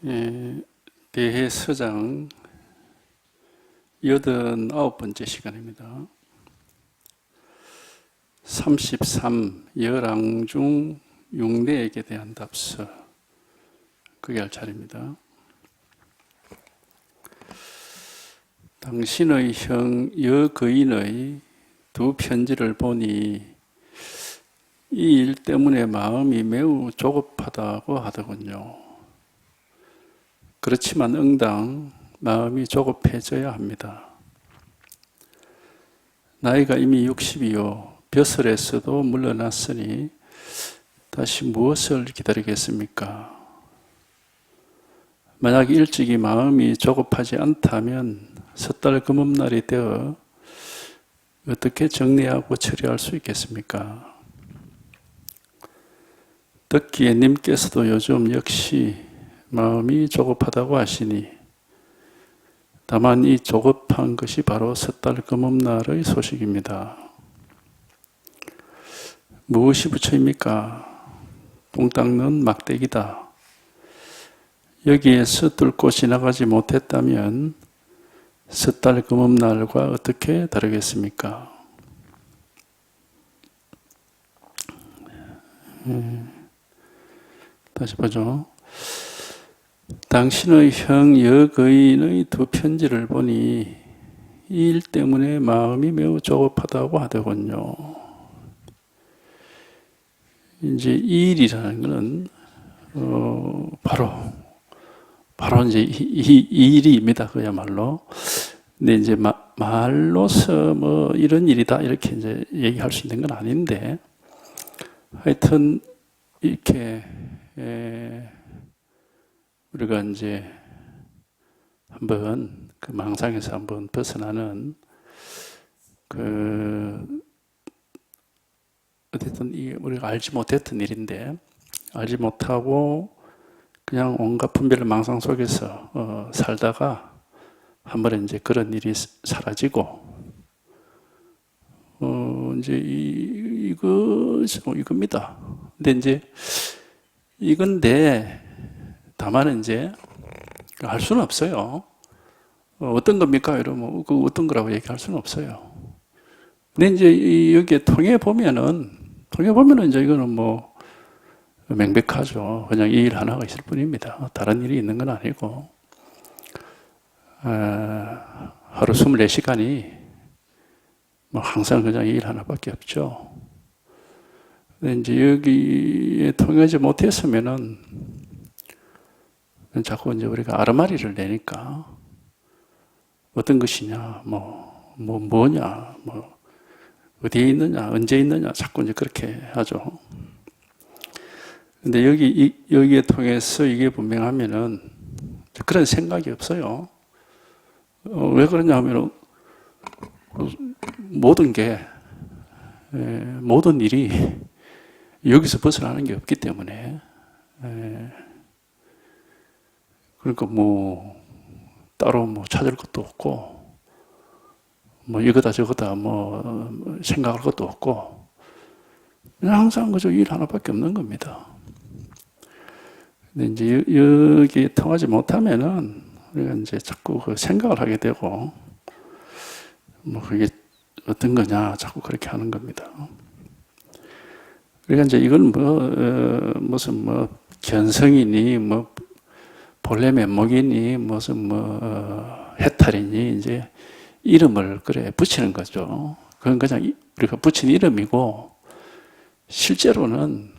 예, 대해서장 89번째 시간입니다. 33. 열왕중 육내에게 대한 답서. 그게 할 차례입니다. 당신의 형 여거인의 두 편지를 보니 이 일 때문에 마음이 매우 조급하다고 하더군요. 그렇지만 응당 마음이 조급해져야 합니다. 나이가 이미 60이요. 벼슬에서도 물러났으니 다시 무엇을 기다리겠습니까? 만약 일찍이 마음이 조급하지 않다면 섣달 금음날이 되어 어떻게 정리하고 처리할 수 있겠습니까? 듣기에 님께서도 요즘 역시 마음이 조급하다고 하시니 다만 이 조급한 것이 바로 섣달 금음날의 소식입니다. 무엇이 부처입니까? 똥 닦는 막대기다. 여기에서 뚫고 지나가지 못했다면 섣달 금음날과 어떻게 다르겠습니까? 다시 보죠. 당신의 형 여거인의 두 편지를 보니 이 일 때문에 마음이 매우 조급하다고 하더군요. 이제 이 일이라는 것은 바로 이제 이 일입니다. 그야말로. 근데 이제 말로서 뭐 이런 일이다 이렇게 이제 얘기할 수 있는 건 아닌데, 하여튼 이렇게 우리가 이제 한번 그 망상에서 한번 벗어나는 어쨌든 우리가 알지 못했던 일인데, 알지 못하고 그냥 온갖 분별 망상 속에서 살다가 한 번에 이제 그런 일이 사라지고, 이제 이겁니다. 근데 이제 이건데, 다만 이제 알 수는 없어요. 어떤 겁니까? 이러면 그 어떤 거라고 얘기할 수는 없어요. 근데 이제 여기에 통해 보면은 이제 이거는 뭐 명백하죠. 그냥 이 일 하나가 있을 뿐입니다. 다른 일이 있는 건 아니고, 하루 24시간이 뭐 항상 그냥 이 일 하나밖에 없죠. 근데 이제 여기에 통하지 못했으면은 자꾸 이제 우리가 아르마리를 내니까 어떤 것이냐, 뭐냐, 어디에 있느냐, 언제 있느냐, 자꾸 이제 그렇게 하죠. 근데 여기에 통해서 이게 분명하면은 그런 생각이 없어요. 왜 그러냐 하면 모든 일이 여기서 벗어나는 게 없기 때문에. 그러니까 뭐 따로 뭐 찾을 것도 없고, 뭐 이거다 저거다 뭐 생각할 것도 없고, 그냥 항상 그저 일 하나밖에 없는 겁니다. 근데 이제 여기에 통하지 못하면은 우리가 이제 자꾸 그 생각을 하게 되고, 뭐 그게 어떤 거냐 자꾸 그렇게 하는 겁니다. 그러니까 이제 이건 무슨 견성이니 본래 면목이니 무슨 해탈이니 이제 이름을 그래 붙이는 거죠. 그건 그냥 우리가 붙인 이름이고, 실제로는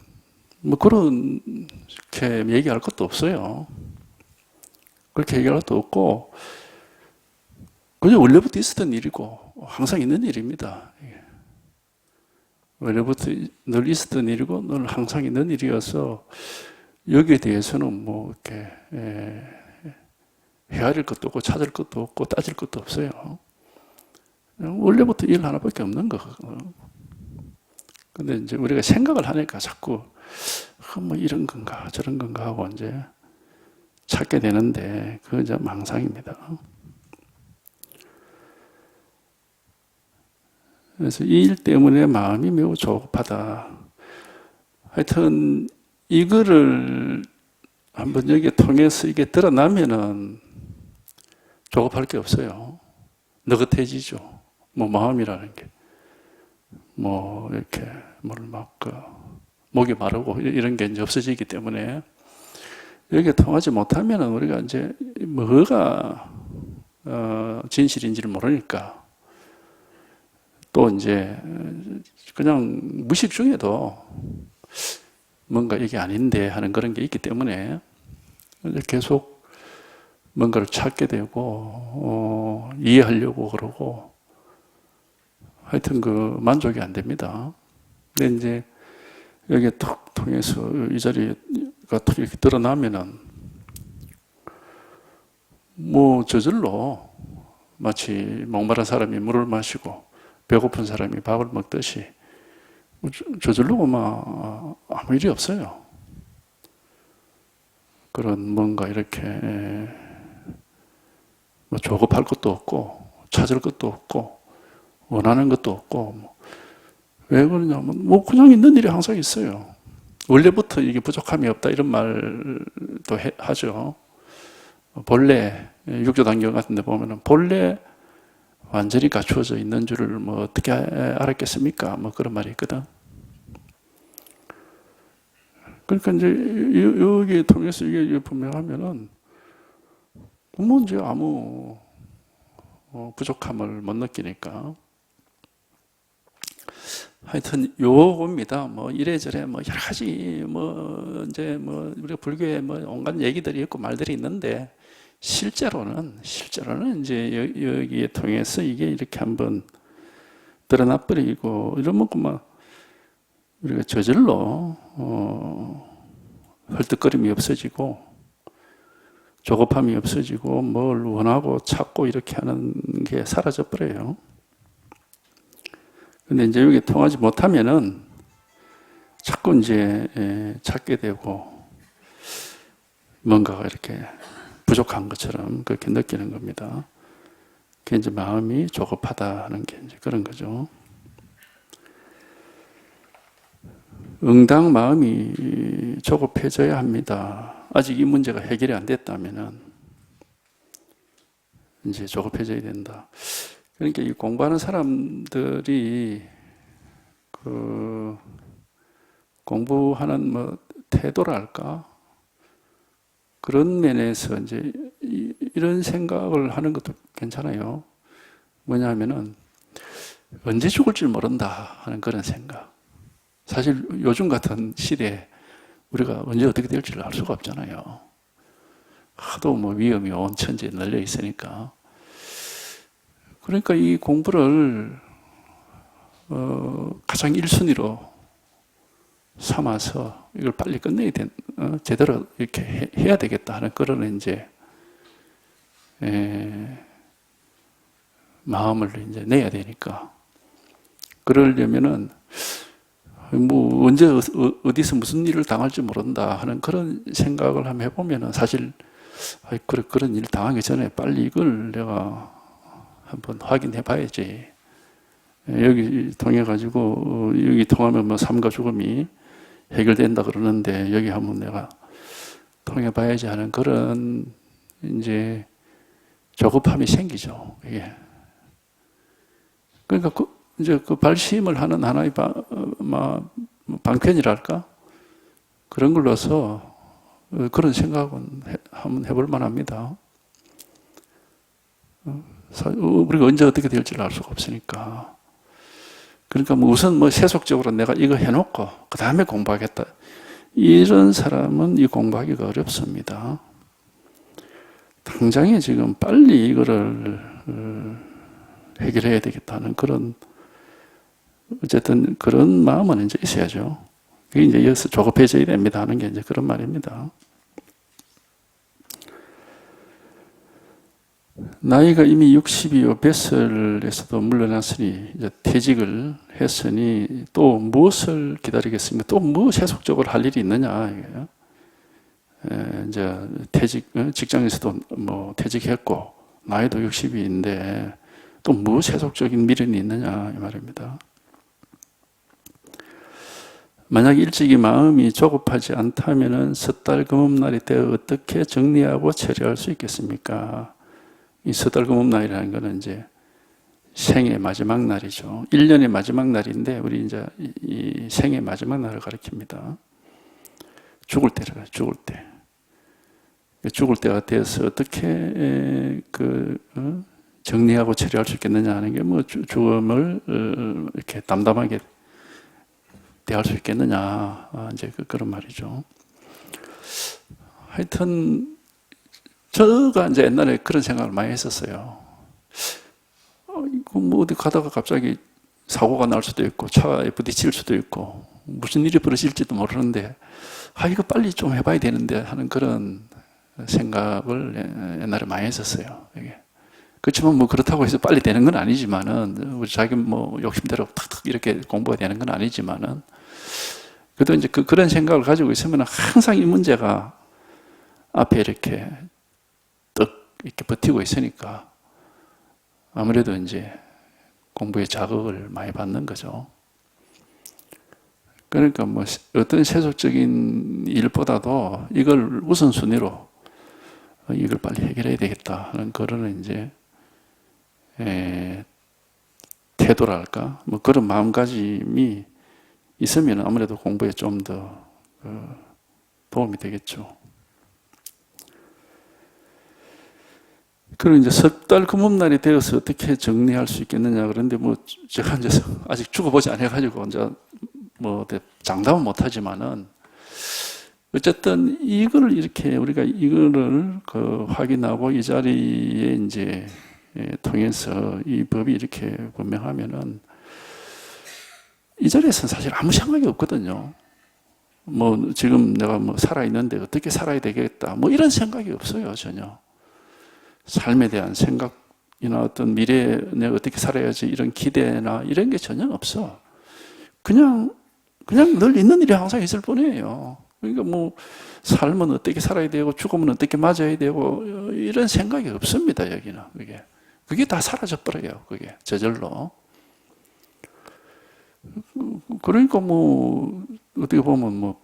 뭐 그렇게 얘기할 것도 없어요. 그렇게 얘기할 것도 없고, 그냥 원래부터 있었던 일이고 항상 있는 일입니다. 원래부터 늘 있었던 일이고 늘 항상 있는 일이어서 여기에 대해서는 뭐 이렇게 헤아릴 것도 없고 찾을 것도 없고 따질 것도 없어요. 원래부터 일 하나밖에 없는 거거든요. 근데 이제 우리가 생각을 하니까 자꾸 뭐 이런 건가 저런 건가 하고 이제 찾게 되는데, 그건 이제 망상입니다. 그래서 이 일 때문에 마음이 매우 조급하다. 하여튼 이거를 한번 여기 통해서 이게 드러나면은 조급할 게 없어요. 느긋해지죠. 뭐 마음이라는 게. 뭐 이렇게 목이 마르고 이런 게 이제 없어지기 때문에 여기에 통하지 못하면은 우리가 이제 뭐가 진실인지를 모르니까 또 이제 그냥 무식 중에도 뭔가 이게 아닌데 하는 그런 게 있기 때문에 계속 뭔가를 찾게 되고 이해하려고 그러고 하여튼 만족이 안 됩니다. 근데 이제 여기에 톡 통해서 이 자리가 톡 이렇게 드러나면은 뭐 저절로 마치 목마른 사람이 물을 마시고 배고픈 사람이 밥을 먹듯이 저절로 아무 일이 없어요. 그런 뭔가 이렇게 뭐 조급할 것도 없고 찾을 것도 없고 원하는 것도 없고 왜 그러냐면 그냥 있는 일이 항상 있어요. 원래부터 이게 부족함이 없다 이런 말도 하죠. 본래 육조단경 같은 데 보면은 본래 완전히 갖추어져 있는 줄을 어떻게 알았겠습니까? 그런 말이 있거든. 그러니까 이제 여기에 통해서 이게 분명하면은 이제 아무 부족함을 못 느끼니까. 하여튼 요겁니다. 이래저래 여러 가지 이제 우리가 불교에 온갖 얘기들이 있고 말들이 있는데 실제로는 이제 여기에 통해서 이게 이렇게 한번 드러나 버리고 이러면 우리가 저절로 헐떡거림이 없어지고 조급함이 없어지고 뭘 원하고 찾고 이렇게 하는 게 사라져 버려요. 근데 이제 여기 통하지 못하면은 자꾸 이제 찾게 되고 뭔가가 이렇게 부족한 것처럼 그렇게 느끼는 겁니다. 그게 이제 마음이 조급하다 하는 게 이제 그런 거죠. 응당 마음이 조급해져야 합니다. 아직 이 문제가 해결이 안 됐다면은 이제 조급해져야 된다. 그러니까 이 공부하는 사람들이 공부하는 태도랄까 그런 면에서 이제 이런 생각을 하는 것도 괜찮아요. 뭐냐면은 언제 죽을지 모른다 하는 그런 생각. 사실 요즘 같은 시대에 우리가 언제 어떻게 될지를 알 수가 없잖아요. 하도 위험이 온 천지에 널려 있으니까. 그러니까 이 공부를 가장 1순위로 삼아서 이걸 빨리 끝내야 제대로 이렇게 해야 되겠다 하는 그런 이제 마음을 이제 내야 되니까. 그러려면은 언제 어디서 무슨 일을 당할지 모른다 하는 그런 생각을 한번 해보면은 사실 그런 일 당하기 전에 빨리 이걸 내가 한번 확인해 봐야지. 여기 통해 가지고 여기 통하면 삶과 죽음이 해결된다 그러는데 여기 한번 내가 통해 봐야지 하는 그런 이제 조급함이 생기죠. 이게. 그러니까 이제 발심을 하는 하나의 방편이랄까 그런 걸로서 그런 생각은 한번 해볼 만합니다. 우리가 언제 어떻게 될지를 알 수가 없으니까. 그러니까 우선 세속적으로 내가 이거 해놓고 그 다음에 공부하겠다. 이런 사람은 이 공부하기가 어렵습니다. 당장에 지금 빨리 이거를 해결해야 되겠다는 그런 어쨌든 그런 마음은 이제 있어야죠. 그게 이제 여기서 조급해져야 됩니다 하는 게 이제 그런 말입니다. 나이가 이미 60이요 뱃설에서도 물러났으니 이제 퇴직을 했으니 또 무엇을 기다리겠습니까? 또 세속적으로 할 일이 있느냐 이게요. 이제 직장에서도 퇴직했고 나이도 60인데 또 세속적인 미련이 있느냐 이 말입니다. 만약 일찍이 마음이 조급하지 않다면은 섣달 금음날이 되어 어떻게 정리하고 처리할 수 있겠습니까? 이 섣달 금음날이라는 것은 이제 생의 마지막 날이죠. 1년의 마지막 날인데 우리 이제 이 생의 마지막 날을 가리킵니다. 죽을 때라, 죽을 때. 죽을 때가 되어서 어떻게 정리하고 처리할 수 있겠느냐 하는 게 뭐 죽음을 이렇게 담담하게 대할 수 있겠느냐, 이제 그런 말이죠. 하여튼 제가 이제 옛날에 그런 생각을 많이 했었어요. 이거 뭐 어디 가다가 갑자기 사고가 날 수도 있고 차에 부딪힐 수도 있고 무슨 일이 벌어질지도 모르는데 이거 빨리 좀 해봐야 되는데 하는 그런 생각을 옛날에 많이 했었어요. 이게. 그렇지만 뭐 그렇다고 해서 빨리 되는 건 아니지만은 우리 자기 뭐 욕심대로 탁탁 이렇게 공부가 되는 건 아니지만은 그래도 이제 그런 생각을 가지고 있으면 항상 이 문제가 앞에 이렇게 떡 이렇게 버티고 있으니까 아무래도 이제 공부에 자극을 많이 받는 거죠. 그러니까 뭐 어떤 세속적인 일보다도 이걸 우선순위로 이걸 빨리 해결해야 되겠다 하는 그런 이제 태도랄까 뭐 그런 마음가짐이 있으면 아무래도 공부에 좀 더 도움이 되겠죠. 그리고 이제 섣달 금음날이 되어서 어떻게 정리할 수 있겠느냐 그런데 뭐 제가 이제 아직 죽어보지 않아가지고 이제 뭐 장담은 못하지만은 어쨌든 이거를 이렇게 우리가 이거를 확인하고 이 자리에 이제 통해서 이 법이 이렇게 분명하면은 이 자리에서는 사실 아무 생각이 없거든요. 뭐 지금 내가 뭐 살아있는데 어떻게 살아야 되겠다 뭐 이런 생각이 없어요. 전혀. 삶에 대한 생각이나 어떤 미래에 내가 어떻게 살아야지 이런 기대나 이런 게 전혀 없어. 그냥 늘 있는 일이 항상 있을 뿐이에요. 그러니까 뭐 삶은 어떻게 살아야 되고 죽음은 어떻게 맞아야 되고 이런 생각이 없습니다. 여기는 그게 다 사라져 버려요. 그게 저절로. 그러니까 뭐 어떻게 보면 뭐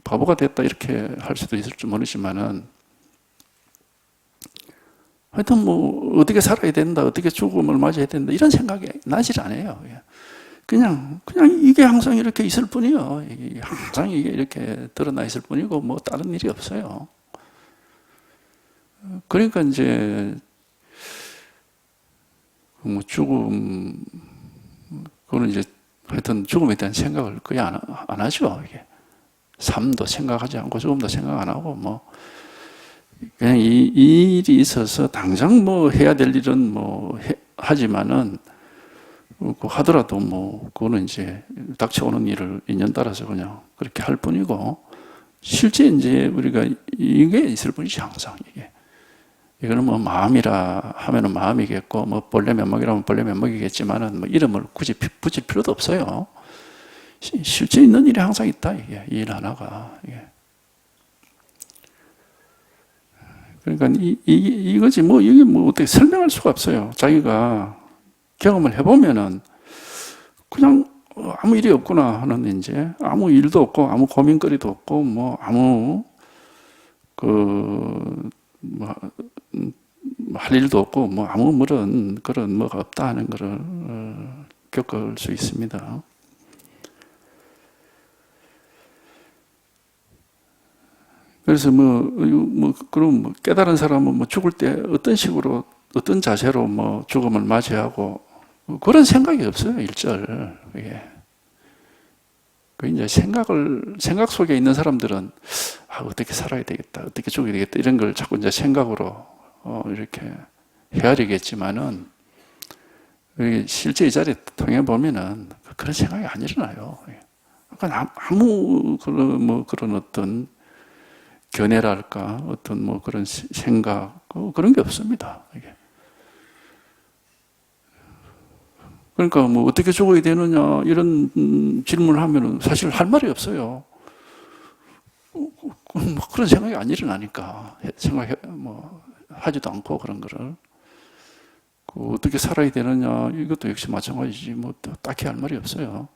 바보가 됐다 이렇게 할 수도 있을지 모르지만은 하여튼 뭐 어떻게 살아야 된다, 어떻게 죽음을 맞이해야 된다 이런 생각이 나질 않아요. 그냥 이게 항상 이렇게 있을 뿐이요. 항상 이게 이렇게 드러나 있을 뿐이고 뭐 다른 일이 없어요. 그러니까 이제 뭐 죽음 그거는 이제 하여튼 죽음에 대한 생각을 거의 안 하죠. 이게 삶도 생각하지 않고 죽음도 생각 안 하고 뭐 그냥 이 일이 있어서 당장 뭐 해야 될 일은 뭐 하지만은 하더라도 뭐 그거는 이제 닥쳐오는 일을 인연 따라서 그냥 그렇게 할 뿐이고 실제 이제 우리가 이게 있을 뿐이지 항상 이거는 뭐 마음이라 하면은 마음이겠고 뭐 본래 면목이라면 본래 면목이겠지만은 뭐 이름을 굳이 붙일 필요도 없어요. 실제 있는 일이 항상 있다 이게 이 일 하나가 그러니까 이거지 뭐 이게 뭐 어떻게 설명할 수가 없어요. 자기가 경험을 해보면은 그냥 아무 일이 없구나 하는 이제 아무 일도 없고 아무 고민거리도 없고 뭐 아무 뭐 할 일도 없고 뭐 아무 그런 뭐가 없다 하는 것을 겪을 수 있습니다. 그래서 그럼 뭐 깨달은 사람은 뭐 죽을 때 어떤 식으로 어떤 자세로 뭐 죽음을 맞이하고 그런 생각이 없어요. 일절 그 이제 생각 속에 있는 사람들은 어떻게 살아야 되겠다, 어떻게 죽어야 되겠다 이런 걸 자꾸 이제 생각으로 이렇게 헤아리겠지만은 실제 이 자리에 통해 보면은 그런 생각이 안 일어나요. 그러니까 아무 그런 어떤 견해랄까 어떤 뭐 그런 생각 그런 게 없습니다. 그러니까 뭐 어떻게 죽어야 되느냐 이런 질문을 하면은 사실 할 말이 없어요. 뭐 그런 생각이 안 일어나니까 하지도 않고 그런 거를 어떻게 살아야 되느냐, 이것도 역시 마찬가지지. 뭐, 딱히 할 말이 없어요.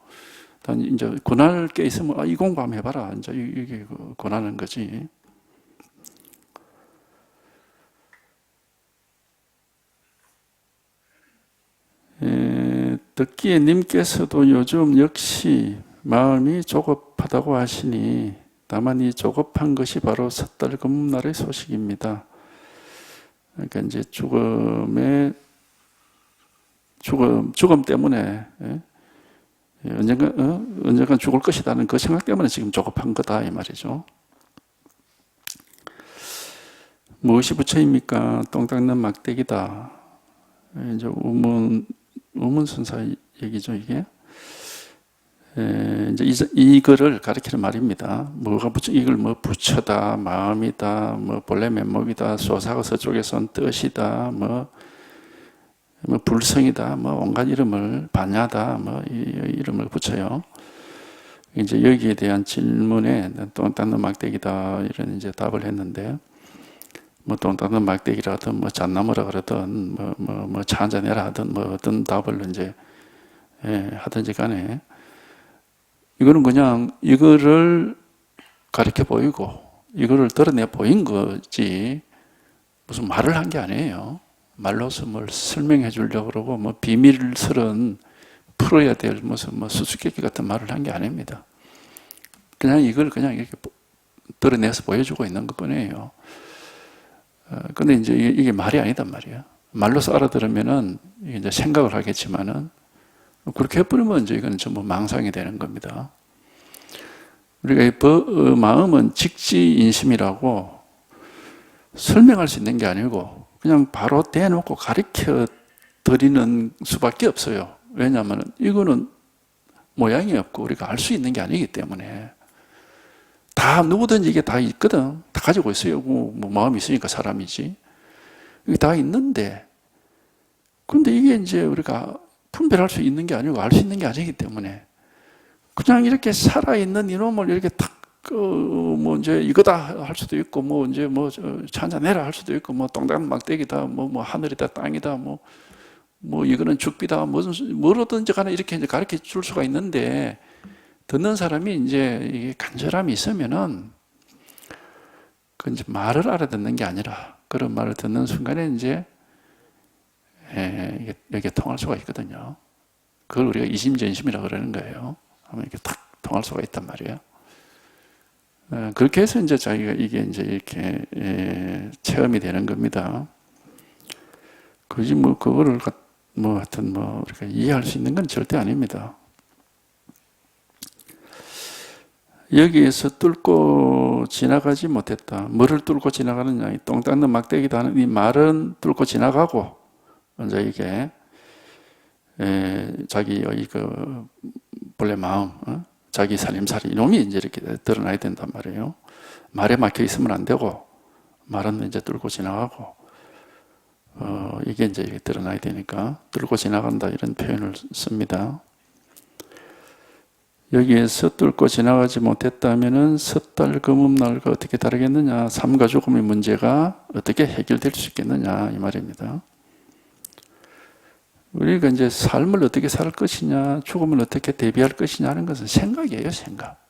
단, 이제, 고난을 깨 있으면, 이 공부 한번 해봐라. 이제, 이게 고난인 거지. 듣기에 님께서도 요즘 역시 마음이 조급하다고 하시니, 다만 이 조급한 것이 바로 섣달 금날의 소식입니다. 그러니까 이제 죽음 때문에, 언젠가 죽을 것이라는 그 생각 때문에 지금 조급한 거다, 이 말이죠. 무엇이 부처입니까? 똥 닦는 막대기다. 이제 우문선사 얘기죠, 이게. 이제 이거를 가리키는 말입니다. 뭐가 이걸 뭐 부처다, 마음이다, 뭐 본래 면목이다, 소사가 서쪽에서 온 뜻이다, 뭐 불성이다, 뭐 온갖 이름을 반야다, 뭐 이름을 붙여요. 이제 여기에 대한 질문에 똥 닦는 막대기다 이런 이제 답을 했는데, 뭐 똥 닦는 막대기라든 뭐 잣나무라 그러든 뭐 차 한잔 해라 하든 뭐 어떤 답을 이제 하든지 간에 이거는 그냥 이거를 가르쳐 보이고 이거를 드러내 보인 거지 무슨 말을 한 게 아니에요. 말로서 뭘 설명해 주려고 그러고 뭐 비밀스런 풀어야 될 무슨 뭐 수수께끼 같은 말을 한 게 아닙니다. 그냥 이걸 그냥 이렇게 드러내서 보여주고 있는 것 뿐이에요. 근데 이제 이게 말이 아니단 말이에요. 말로서 알아들으면은 이제 생각을 하겠지만은 그렇게 해버리면 이제 이건 전부 망상이 되는 겁니다. 우리가 마음은 직지인심이라고 설명할 수 있는 게 아니고 그냥 바로 대놓고 가르쳐 드리는 수밖에 없어요. 왜냐하면 이거는 모양이 없고 우리가 알 수 있는 게 아니기 때문에 다 누구든지 이게 다 있거든. 다 가지고 있어요. 뭐 마음이 있으니까 사람이지. 이게 다 있는데 근데 이게 이제 우리가 분별할 수 있는 게 아니고 알 수 있는 게 아니기 때문에 그냥 이렇게 살아있는 이놈을 이렇게 탁 뭐 이제 이거다 할 수도 있고 뭐 이제 뭐 차 한잔 내라 할 수도 있고 뭐 똥땅 막대기다 뭐 하늘이다 땅이다 뭐 이거는 죽비다 뭐로든지 간에 이렇게 이제 가르쳐 줄 수가 있는데 듣는 사람이 이제 이게 간절함이 있으면은 그 이제 말을 알아듣는 게 아니라 그런 말을 듣는 순간에 이제 이게 통할 수가 있거든요. 그걸 우리가 이심전심이라고 그러는 거예요. 하면 이렇게 탁 통할 수가 있단 말이에요. 그렇게 해서 이제 자기가 이게 이제 이렇게 체험이 되는 겁니다. 굳이 뭐 그거를 뭐 하여튼 뭐 우리가 이해할 수 있는 건 절대 아닙니다. 여기에서 뚫고 지나가지 못했다. 뭐를 뚫고 지나가느냐? 이 똥 닦는 막대기다 하는 이 말은 뚫고 지나가고 먼저 이게 자기의 그 본래 마음, 자기 살림살이 이놈이 이제 이렇게 드러나야 된단 말이에요. 말에 막혀 있으면 안 되고 말은 이제 뚫고 지나가고 이게 이제 이렇게 드러나야 되니까 뚫고 지나간다 이런 표현을 씁니다. 여기에서 뚫고 지나가지 못했다면은 섣달 금음날과 어떻게 다르겠느냐? 삶과 죽음의 문제가 어떻게 해결될 수 있겠느냐 이 말입니다. 우리가 이제 삶을 어떻게 살 것이냐, 죽음을 어떻게 대비할 것이냐 하는 것은 생각이에요, 생각.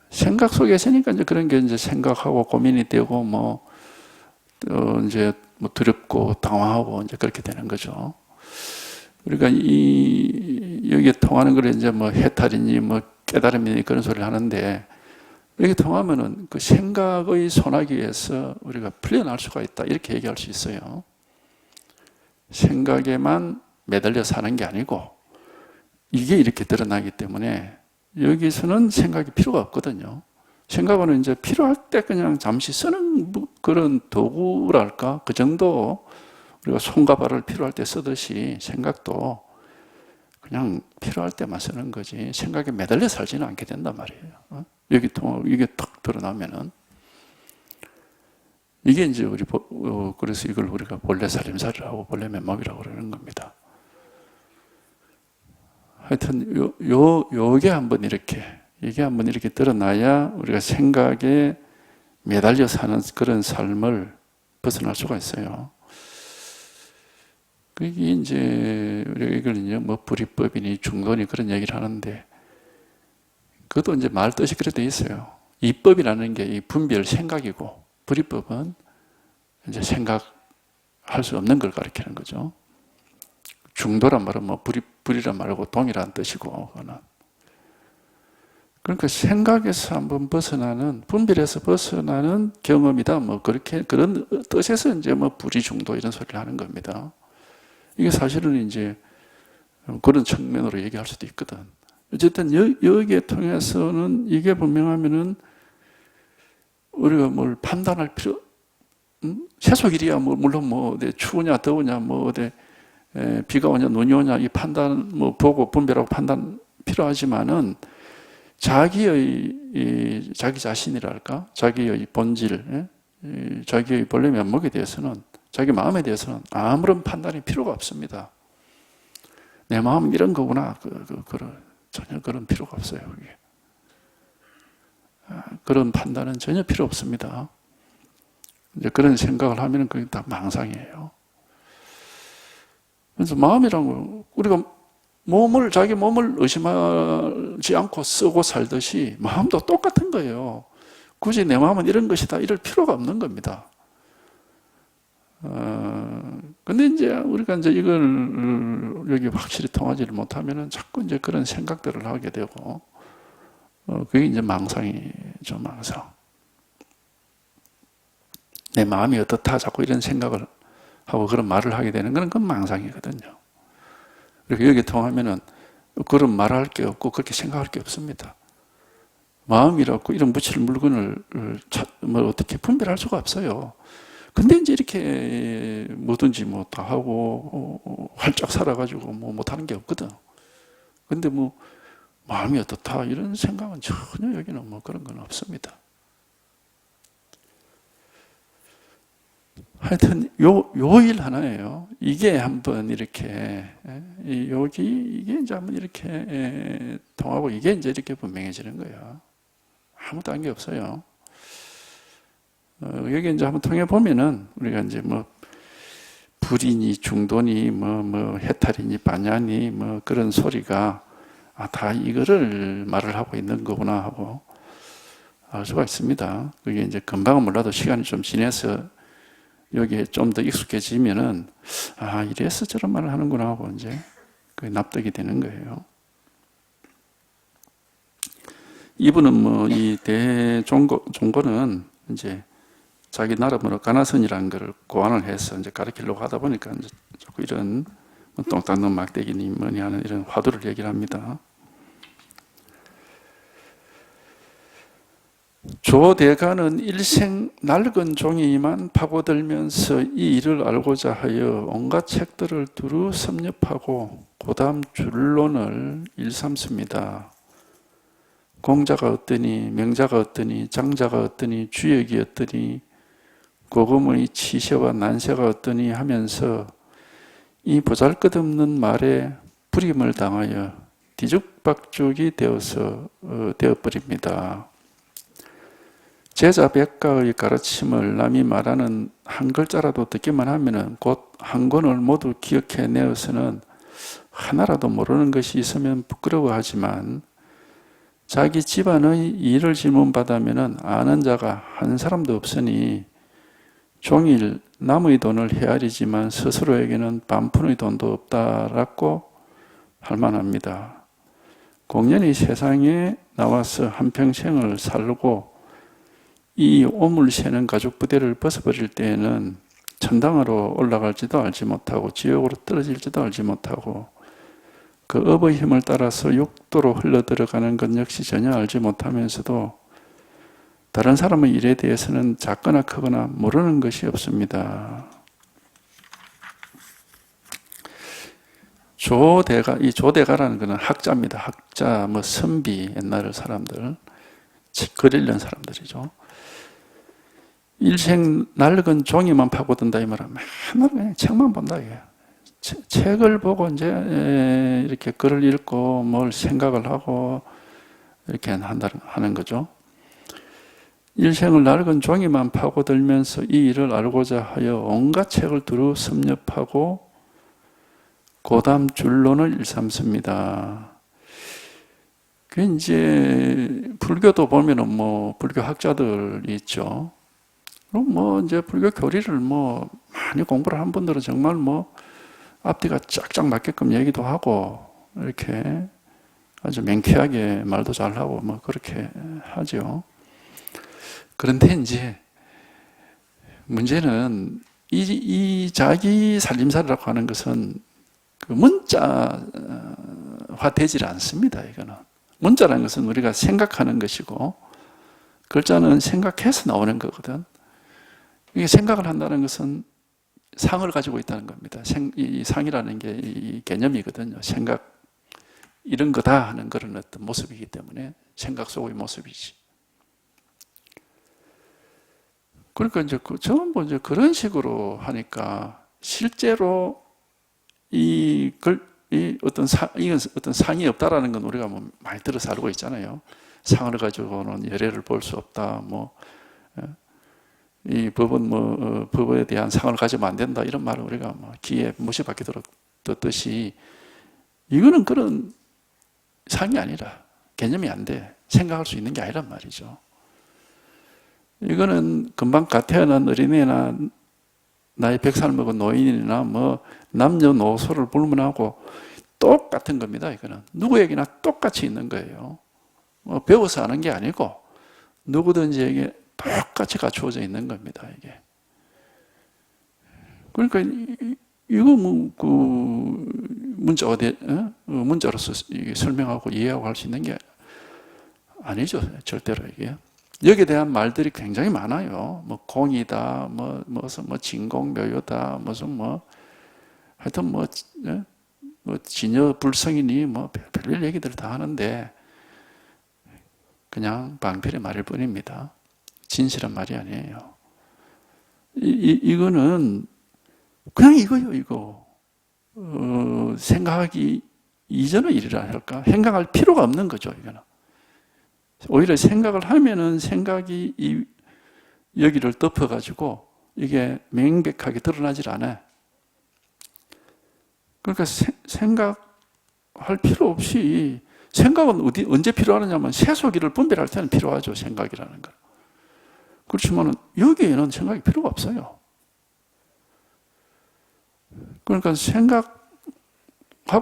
생각 속에 있으니까 이제 그런 게 이제 생각하고 고민이 되고 이제 두렵고 당황하고 이제 그렇게 되는 거죠. 우리가 여기에 통하는 걸 이제 해탈이니 깨달음이니 그런 소리를 하는데 이렇게 통하면은 그 생각의 소나기에서 우리가 풀려날 수가 있다. 이렇게 얘기할 수 있어요. 생각에만 매달려 사는 게 아니고 이게 이렇게 드러나기 때문에 여기서는 생각이 필요가 없거든요. 생각은 이제 필요할 때 그냥 잠시 쓰는 그런 도구랄까? 그 정도 우리가 손과 발을 필요할 때 쓰듯이 생각도 그냥 필요할 때만 쓰는 거지 생각에 매달려 살지는 않게 된단 말이에요. 이게 딱 드러나면은 이게 이제 그래서 이걸 우리가 본래 살림살이라고 본래 면목이라고 그러는 겁니다. 하여튼 이게 한번 이렇게 드러나야 우리가 생각에 매달려 사는 그런 삶을 벗어날 수가 있어요. 그게 이제 우리가 이걸 뭐 불이법이니 중도니 그런 얘기를 하는데 그것도 이제 말 뜻이 그래 돼 있어요. 이법이라는 게 이 분별 생각이고 불이법은 이제 생각할 수 없는 걸 가리키는 거죠. 중도란 말은 뭐 불이란 말하고 동일한 뜻이고 그거는. 그러니까 생각에서 한번 벗어나는 분별에서 벗어나는 경험이다. 뭐 그렇게 그런 뜻에서 이제 뭐 불이 중도 이런 소리를 하는 겁니다. 이게 사실은 이제 그런 측면으로 얘기할 수도 있거든. 어쨌든 여기에 통해서는 이게 분명하면은 우리가 뭘 판단할 필요, 세속일이야 뭐 물론 뭐 어디 추우냐 더우냐 뭐 어디 비가 오냐 눈이 오냐 이 판단 뭐 보고 분별하고 판단 필요하지만은 자기의 자기 자신이랄까 자기의 본질, 자기의 본래 면목에 대해서는 자기 마음에 대해서는 아무런 판단이 필요가 없습니다. 내 마음은 이런 거구나. 전혀 그런 필요가 없어요. 그게. 그런 판단은 전혀 필요 없습니다. 이제 그런 생각을 하면 그게 다 망상이에요. 그래서 마음이란 거, 우리가 자기 몸을 의심하지 않고 쓰고 살듯이 마음도 똑같은 거예요. 굳이 내 마음은 이런 것이다. 이럴 필요가 없는 겁니다. 근데 이제 우리가 이제 이걸 여기 확실히 통하지를 못하면은 자꾸 이제 그런 생각들을 하게 되고, 그게 이제 망상이죠, 망상. 내 마음이 어떻다, 자꾸 이런 생각을 하고 그런 말을 하게 되는 건 그건 망상이거든요. 이렇게 여기 통하면은 그런 말할 게 없고 그렇게 생각할 게 없습니다. 마음이라고 이런 묻힐 물건을 뭐 어떻게 분별할 수가 없어요. 근데 이제 이렇게 뭐든지 뭐 다 하고 활짝 살아가지고 뭐 못하는 게 없거든. 근데 뭐 마음이 어떻다 이런 생각은 전혀 여기는 뭐 그런 건 없습니다. 하여튼 요 일 하나예요. 이게 한번 이렇게 이게 이제 한번 이렇게 통하고 이게 이제 이렇게 분명해지는 거예요. 아무 딴 게 없어요. 여기 이제 한번 통해 보면은 우리가 이제 뭐 불이니 중도니 뭐 해탈이니 반야니 뭐 그런 소리가 다 이거를 말을 하고 있는 거구나 하고 알 수가 있습니다. 그게 이제 금방은 몰라도 시간이 좀 지나서 여기에 좀 더 익숙해지면은 이래서 저런 말을 하는구나 하고 이제 그게 납득이 되는 거예요. 이분은 뭐 이 대종고는 이제 자기 나름으로 가나선이라는 걸 고안을 해서 이제 가르치려고 하다 보니까 이제 자꾸 이런 똥 닦는 막대기니 뭐니 하는 이런 화두를 얘기를 합니다. 조대가는 일생 낡은 종이만 파고들면서 이 일을 알고자 하여 온갖 책들을 두루 섭렵하고 고담 줄론을 일삼습니다. 공자가 어떠니 명자가 어떠니 장자가 어떠니 주역이 어떠니 고금의 치세와 난세가 어떠니 하면서 이 보잘것없는 말에 불임을 당하여 뒤죽박죽이 되어버립니다. 제자 백가의 가르침을 남이 말하는 한 글자라도 듣기만 하면 곧 한 권을 모두 기억해내어서는 하나라도 모르는 것이 있으면 부끄러워하지만 자기 집안의 일을 질문받으면 아는 자가 한 사람도 없으니 종일 남의 돈을 헤아리지만 스스로에게는 반푼의 돈도 없다라고 할 만합니다. 공연히 세상에 나와서 한평생을 살고 이 오물 새는 가죽 부대를 벗어버릴 때에는 천당으로 올라갈지도 알지 못하고 지옥으로 떨어질지도 알지 못하고 그 업의 힘을 따라서 육도로 흘러들어가는 것 역시 전혀 알지 못하면서도 다른 사람의 일에 대해서는 작거나 크거나 모르는 것이 없습니다. 이 조대가라는 것은 학자입니다. 학자, 뭐 선비, 옛날 사람들, 글 읽는 사람들이죠. 일생 낡은 종이만 파고든다 이 말은 맨날 그냥 책만 본다 이게. 책을 보고 이제 이렇게 글을 읽고 뭘 생각을 하고 이렇게 하는 거죠. 일생을 낡은 종이만 파고들면서 이 일을 알고자 하여 온갖 책을 두루 섭렵하고 고담 줄론을 일삼습니다. 그 이제 불교도 보면은 뭐 불교 학자들이 있죠. 그럼 뭐 이제 불교 교리를 뭐 많이 공부를 한 분들은 정말 뭐 앞뒤가 쫙쫙 맞게끔 얘기도 하고 이렇게 아주 명쾌하게 말도 잘하고 뭐 그렇게 하죠. 그런데 이제 문제는 이 자기 살림살이라고 하는 것은 그 문자화 되질 않습니다. 이거는 문자라는 것은 우리가 생각하는 것이고 글자는 생각해서 나오는 거거든. 이게 생각을 한다는 것은 상을 가지고 있다는 겁니다. 이 상이라는 게 이 개념이거든요. 생각 이런 거다 하는 그런 어떤 모습이기 때문에 생각 속의 모습이지. 그러니까 이제 전부 이제 그런 식으로 하니까 실제로 이 어떤 상이 없다라는 건 우리가 뭐 많이 들어서 알고 있잖아요. 상을 가지고는 열애를 볼 수 없다. 뭐 이 법은 법에 대한 상을 가지면 안 된다. 이런 말을 우리가 뭐 귀에 못이 박혀 들었듯이 이거는 그런 상이 아니라 개념이 안 돼. 생각할 수 있는 게 아니란 말이죠. 이거는 금방 갓 태어난 어린애나 나이 100살 먹은 노인이나 뭐 남녀노소를 불문하고 똑같은 겁니다. 이거는 누구에게나 똑같이 있는 거예요. 뭐 배워서 하는 게 아니고 누구든지에게 똑같이 갖추어져 있는 겁니다. 이게. 그러니까 이거 뭐 그 문자로서 설명하고 이해하고 할 수 있는 게 아니죠. 절대로 이게. 여기에 대한 말들이 굉장히 많아요. 뭐 공이다, 무슨 진공묘요다, 무슨 하여튼 진여 불성이니 별별 얘기들 다 하는데 그냥 방패의 말일 뿐입니다. 진실한 말이 아니에요. 이거는 그냥 이거요, 이거. 생각하기 이전의 일이라 할까? 생각할 필요가 없는 거죠, 이거는. 오히려 생각을 하면은 생각이 여기를 덮어가지고 이게 명백하게 드러나질 않아요. 그러니까 생각할 필요 없이 생각은 언제 필요하느냐면 세속이를 분별할 때는 필요하죠. 생각이라는 걸. 그렇지만 여기에는 생각이 필요가 없어요. 그러니까 생각하고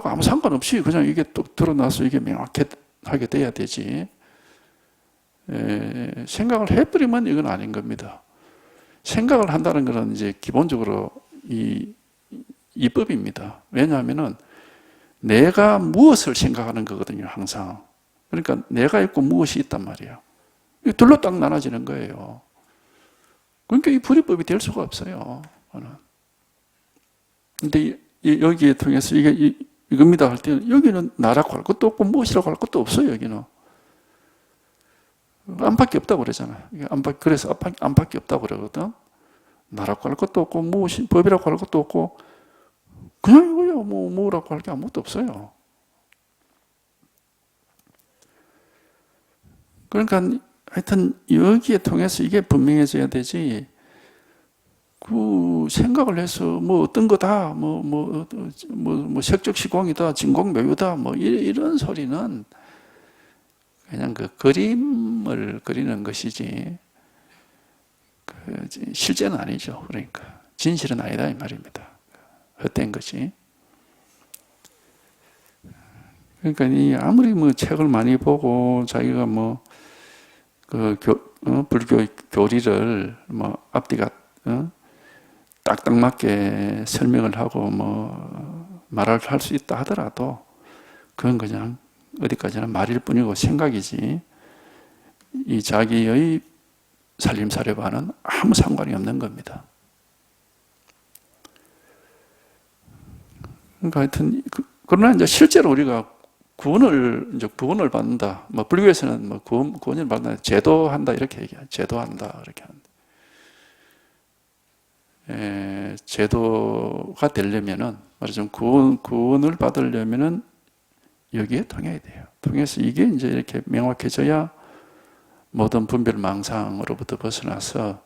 아무 상관없이 그냥 이게 또 드러나서 이게 명확하게 돼야 되지. 생각을 해버리면 이건 아닌 겁니다. 생각을 한다는 것은 이제 기본적으로 이법입니다. 왜냐하면은 내가 무엇을 생각하는 거거든요, 항상. 그러니까 내가 있고 무엇이 있단 말이에요. 둘로 딱 나눠지는 거예요. 그러니까 이 불이법이 될 수가 없어요. 근데 여기에 통해서 이겁니다 할 때는 여기는 나라고 할 것도 없고 무엇이라고 할 것도 없어요, 여기는. 안팎이 없다고 그러잖아요. 그래서 안팎이 없다고 그러거든. 나라고 할 것도 없고, 무엇이, 법이라고 할 것도 없고, 그냥 이거요. 뭐라고 할 게 아무것도 없어요. 그러니까, 하여튼, 여기에 통해서 이게 분명해져야 되지, 그 생각을 해서 어떤 거다, 색적 시공이다, 진공묘유다, 이런 소리는 그냥 그 그림을 그리는 것이지 실제는 아니죠. 그러니까 진실은 아니다 이 말입니다. 헛된 것이. 그러니까 아무리 책을 많이 보고 자기가 불교 교리를 앞뒤가 딱딱 맞게 설명을 하고 말을 할 수 있다 하더라도 그건 그냥 어디까지나 말일 뿐이고 생각이지 이 자기의 살림살이와는 아무 상관이 없는 겁니다. 그러니까 하여튼 그러나 이제 실제로 우리가 구원을 받는다. 불교에서는 구원을 받는다. 제도한다 이렇게 얘기해요. 제도한다 이렇게 하는데 제도가 되려면은 말하자면 구원을 받으려면은 여기에 통해야 돼요. 통해서 이게 이제 이렇게 명확해져야 모든 분별망상으로부터 벗어나서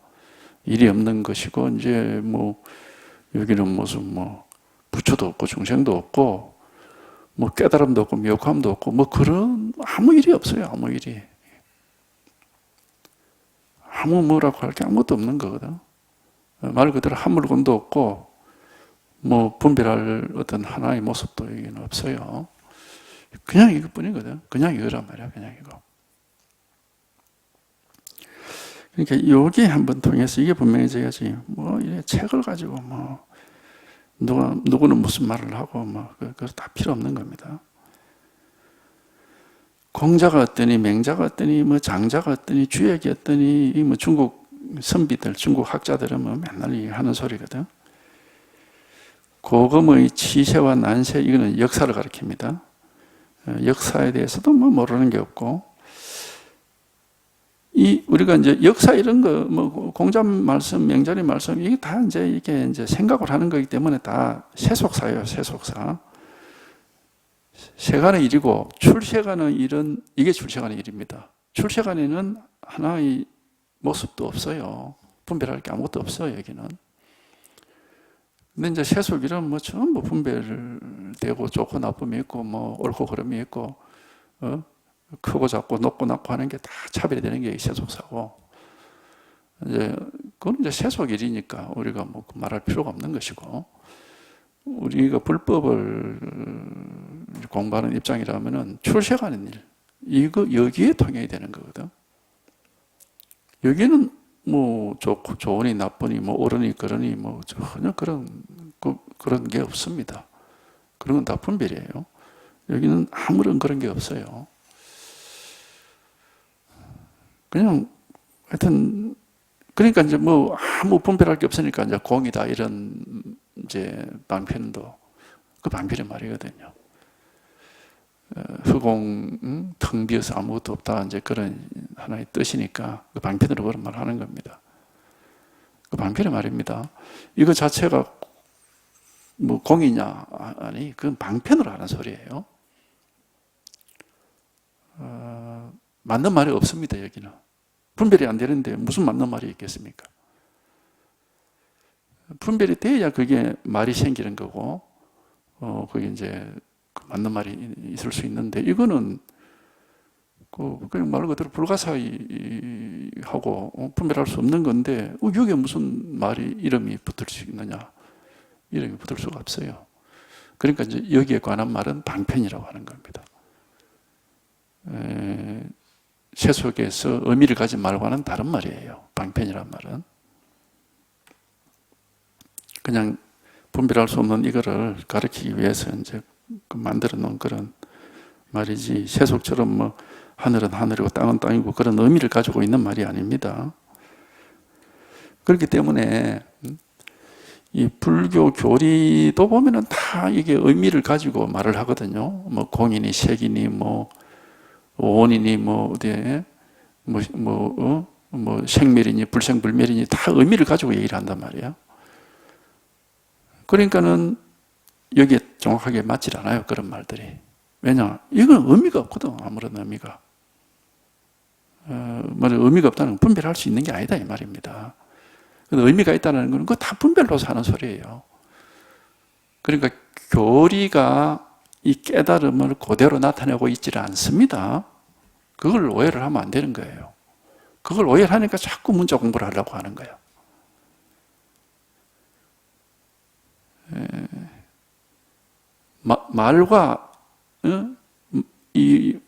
일이 없는 것이고 이제 여기는 무슨 부처도 없고 중생도 없고 뭐 깨달음도 없고 미혹함도 없고 뭐 그런 아무 일이 없어요. 아무 일이. 아무 뭐라고 할 게 아무것도 없는 거거든. 말 그대로 한 물건도 없고 뭐 분별할 어떤 하나의 모습도 여기는 없어요. 그냥 이것뿐이거든. 그냥 이거란 말이야. 그냥 이거. 그러니까 여기 한번 통해서 이게 분명해져야지. 뭐 이래 책을 가지고 뭐 누구는 무슨 말을 하고 뭐 그거 다 필요 없는 겁니다. 공자가 어떠니 맹자가 어떠니 뭐 장자가 어떠니 주역이 어떠니 뭐 중국 선비들 중국 학자들은 뭐 맨날 하는 소리거든. 고금의 치세와 난세 이거는 역사를 가리킵니다. 역사에 대해서도 뭐 모르는 게 없고 우리가 이제 역사 이런 거 뭐 공자 말씀, 명자리 말씀 이게 다 이게 이제 생각을 하는 거기 때문에 다 세속사예요, 세속사. 세간의 일이고 출세간의 일은 이게 출세간의 일입니다. 출세간에는 하나의 모습도 없어요. 분별할 게 아무것도 없어요, 여기는. 근데 이제 세속일은 뭐 전부 분별되고 좋고 나쁨이 있고 뭐 옳고 그름이 있고 크고 작고 높고 낮고 하는 게 다 차별이 되는 게 세속사고 이제 그건 이제 세속일이니까 우리가 뭐 말할 필요가 없는 것이고 우리가 불법을 공부하는 입장이라면은 출세가는 일 이거 여기에 통해야 되는 거거든. 여기는 뭐 좋고 좋으니 나쁘니 뭐 옳으니 그러니 뭐 전혀 그런 게 없습니다. 그런 건 다 분별이에요. 여기는 아무런 그런 게 없어요. 그냥 하여튼 그러니까 이제 뭐 아무 분별할 게 없으니까 이제 공이다 이런 이제 방편도 그 방편의 말이거든요. 흑공 텅 비어서 아무것도 없다 이제 그런 하나의 뜻이니까 그 방편으로 그런 말을 하는 겁니다. 그 방편의 말입니다. 이거 자체가 뭐 공이냐 아니 그건 방편으로 하는 소리예요. 맞는 말이 없습니다. 여기는 분별이 안 되는데 무슨 맞는 말이 있겠습니까? 분별이 돼야 그게 말이 생기는 거고 그게 이제 맞는 말이 있을 수 있는데 이거는 그냥 말 그대로 불가사의하고 분별할 수 없는 건데 여기에 무슨 말이 이름이 붙을 수 있느냐? 이름이 붙을 수가 없어요. 그러니까 이제 여기에 관한 말은 방편이라고 하는 겁니다. 세속에서 의미를 가진 말과는 다른 말이에요. 방편이란 말은. 그냥 분별할 수 없는 이거를 가르치기 위해서 이제 만들어 놓은 그런 말이지 세속처럼 뭐 하늘은 하늘이고 땅은 땅이고 그런 의미를 가지고 있는 말이 아닙니다. 그렇기 때문에 이 불교 교리도 보면은 다 이게 의미를 가지고 말을 하거든요. 뭐 공이니 색이니 뭐 원이니 뭐 어디에 뭐 생멸이니 불생불멸이니 다 의미를 가지고 얘기를 한단 말이에요. 그러니까는 여기에 정확하게 맞질 않아요. 그런 말들이. 왜냐? 이건 의미가 없거든. 아무런 의미가. 의미가 없다는 건 분별할 수 있는 게 아니다 이 말입니다. 의미가 있다는 건 그거 다 분별로서 하는 소리예요. 그러니까 교리가 이 깨달음을 그대로 나타내고 있지를 않습니다. 그걸 오해를 하면 안 되는 거예요. 그걸 오해를 하니까 자꾸 문자 공부를 하려고 하는 거예요. 말과 이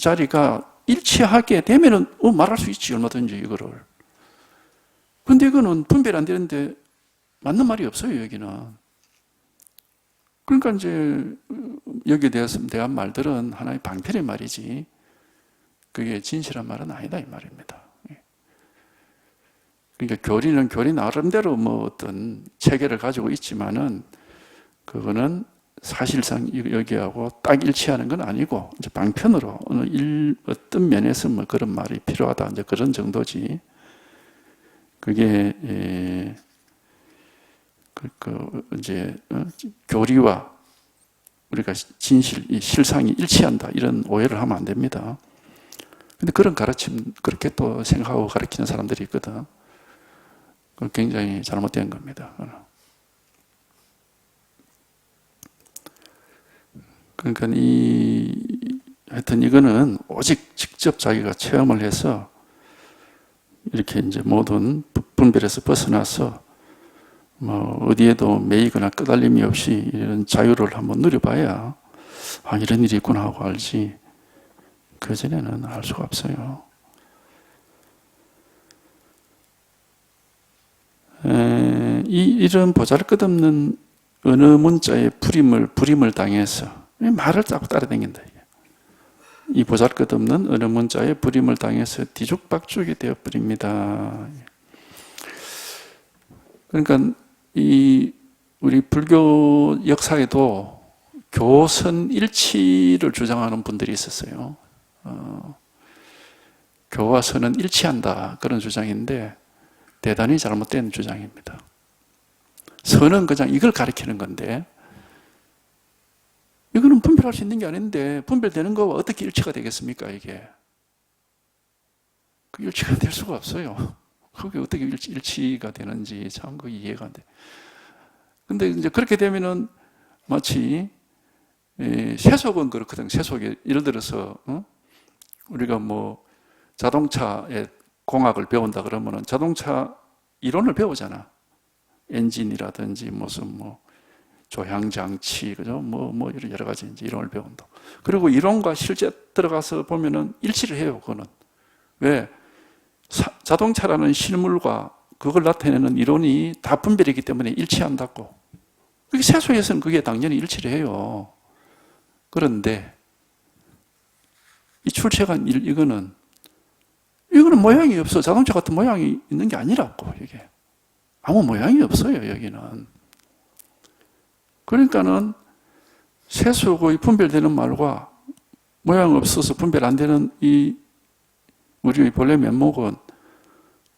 자리가 일치하게 되면은 말할 수 있지 얼마든지 이거를. 근데 이거는 분별 안 되는데 맞는 말이 없어요 여기는. 그러니까 이제 여기에 대한 말들은 하나의 방편의 말이지 그게 진실한 말은 아니다 이 말입니다. 그러니까 교리는 교리 나름대로 뭐 어떤 체계를 가지고 있지만은 그거는 사실상 여기하고 딱 일치하는 건 아니고 이제 방편으로 어떤 면에서 뭐 그런 말이 필요하다 이제 그런 정도지. 그게 이제 교리와 우리가 실상이 일치한다 이런 오해를 하면 안 됩니다. 근데 그런 가르침 그렇게 또 생각하고 가르치는 사람들이 있거든. 그건 굉장히 잘못된 겁니다. 그러니까 하여튼 이거는 오직 직접 자기가 체험을 해서 이렇게 이제 모든 분별에서 벗어나서 뭐 어디에도 매이거나 끄달림이 없이 이런 자유를 한번 누려봐야 아, 이런 일이 있구나 하고 알지. 그전에는 알 수가 없어요. 이런 보잘것없는 어느 문자에 불임을 당해서 말을 자꾸 따라다닌다. 이 보잘것없는 어느 문자에 불임을 당해서 뒤죽박죽이 되어버립니다. 그러니까 우리 불교 역사에도 교선 일치를 주장하는 분들이 있었어요. 교와 선은 일치한다 그런 주장인데 대단히 잘못된 주장입니다. 선은 그냥 이걸 가리키는 건데 이거는 분별할 수 있는 게 아닌데 분별되는 거와 어떻게 일치가 되겠습니까 이게? 그 일치가 될 수가 없어요. 그게 어떻게 일치가 되는지 참 그 이해가 안 돼. 근데 이제 그렇게 되면은 마치 세속은 그렇거든. 세속이 예를 들어서 우리가 뭐 자동차의 공학을 배운다 그러면은 자동차 이론을 배우잖아. 엔진이라든지 무슨 뭐 조향장치, 그죠? 뭐 여러 가지 이제 이론을 배운다. 그리고 이론과 실제 들어가서 보면은 일치를 해요. 그거는 왜 자동차라는 실물과 그걸 나타내는 이론이 다 분별이기 때문에 일치한다고. 그게 세속에서는 그게 당연히 일치를 해요. 그런데 이 출첵한 이거는 모양이 없어. 자동차 같은 모양이 있는 게 아니라고, 이게. 아무 모양이 없어요, 여기는. 그러니까는 세속의 분별되는 말과 모양 없어서 분별 안 되는 우리의 본래 면목은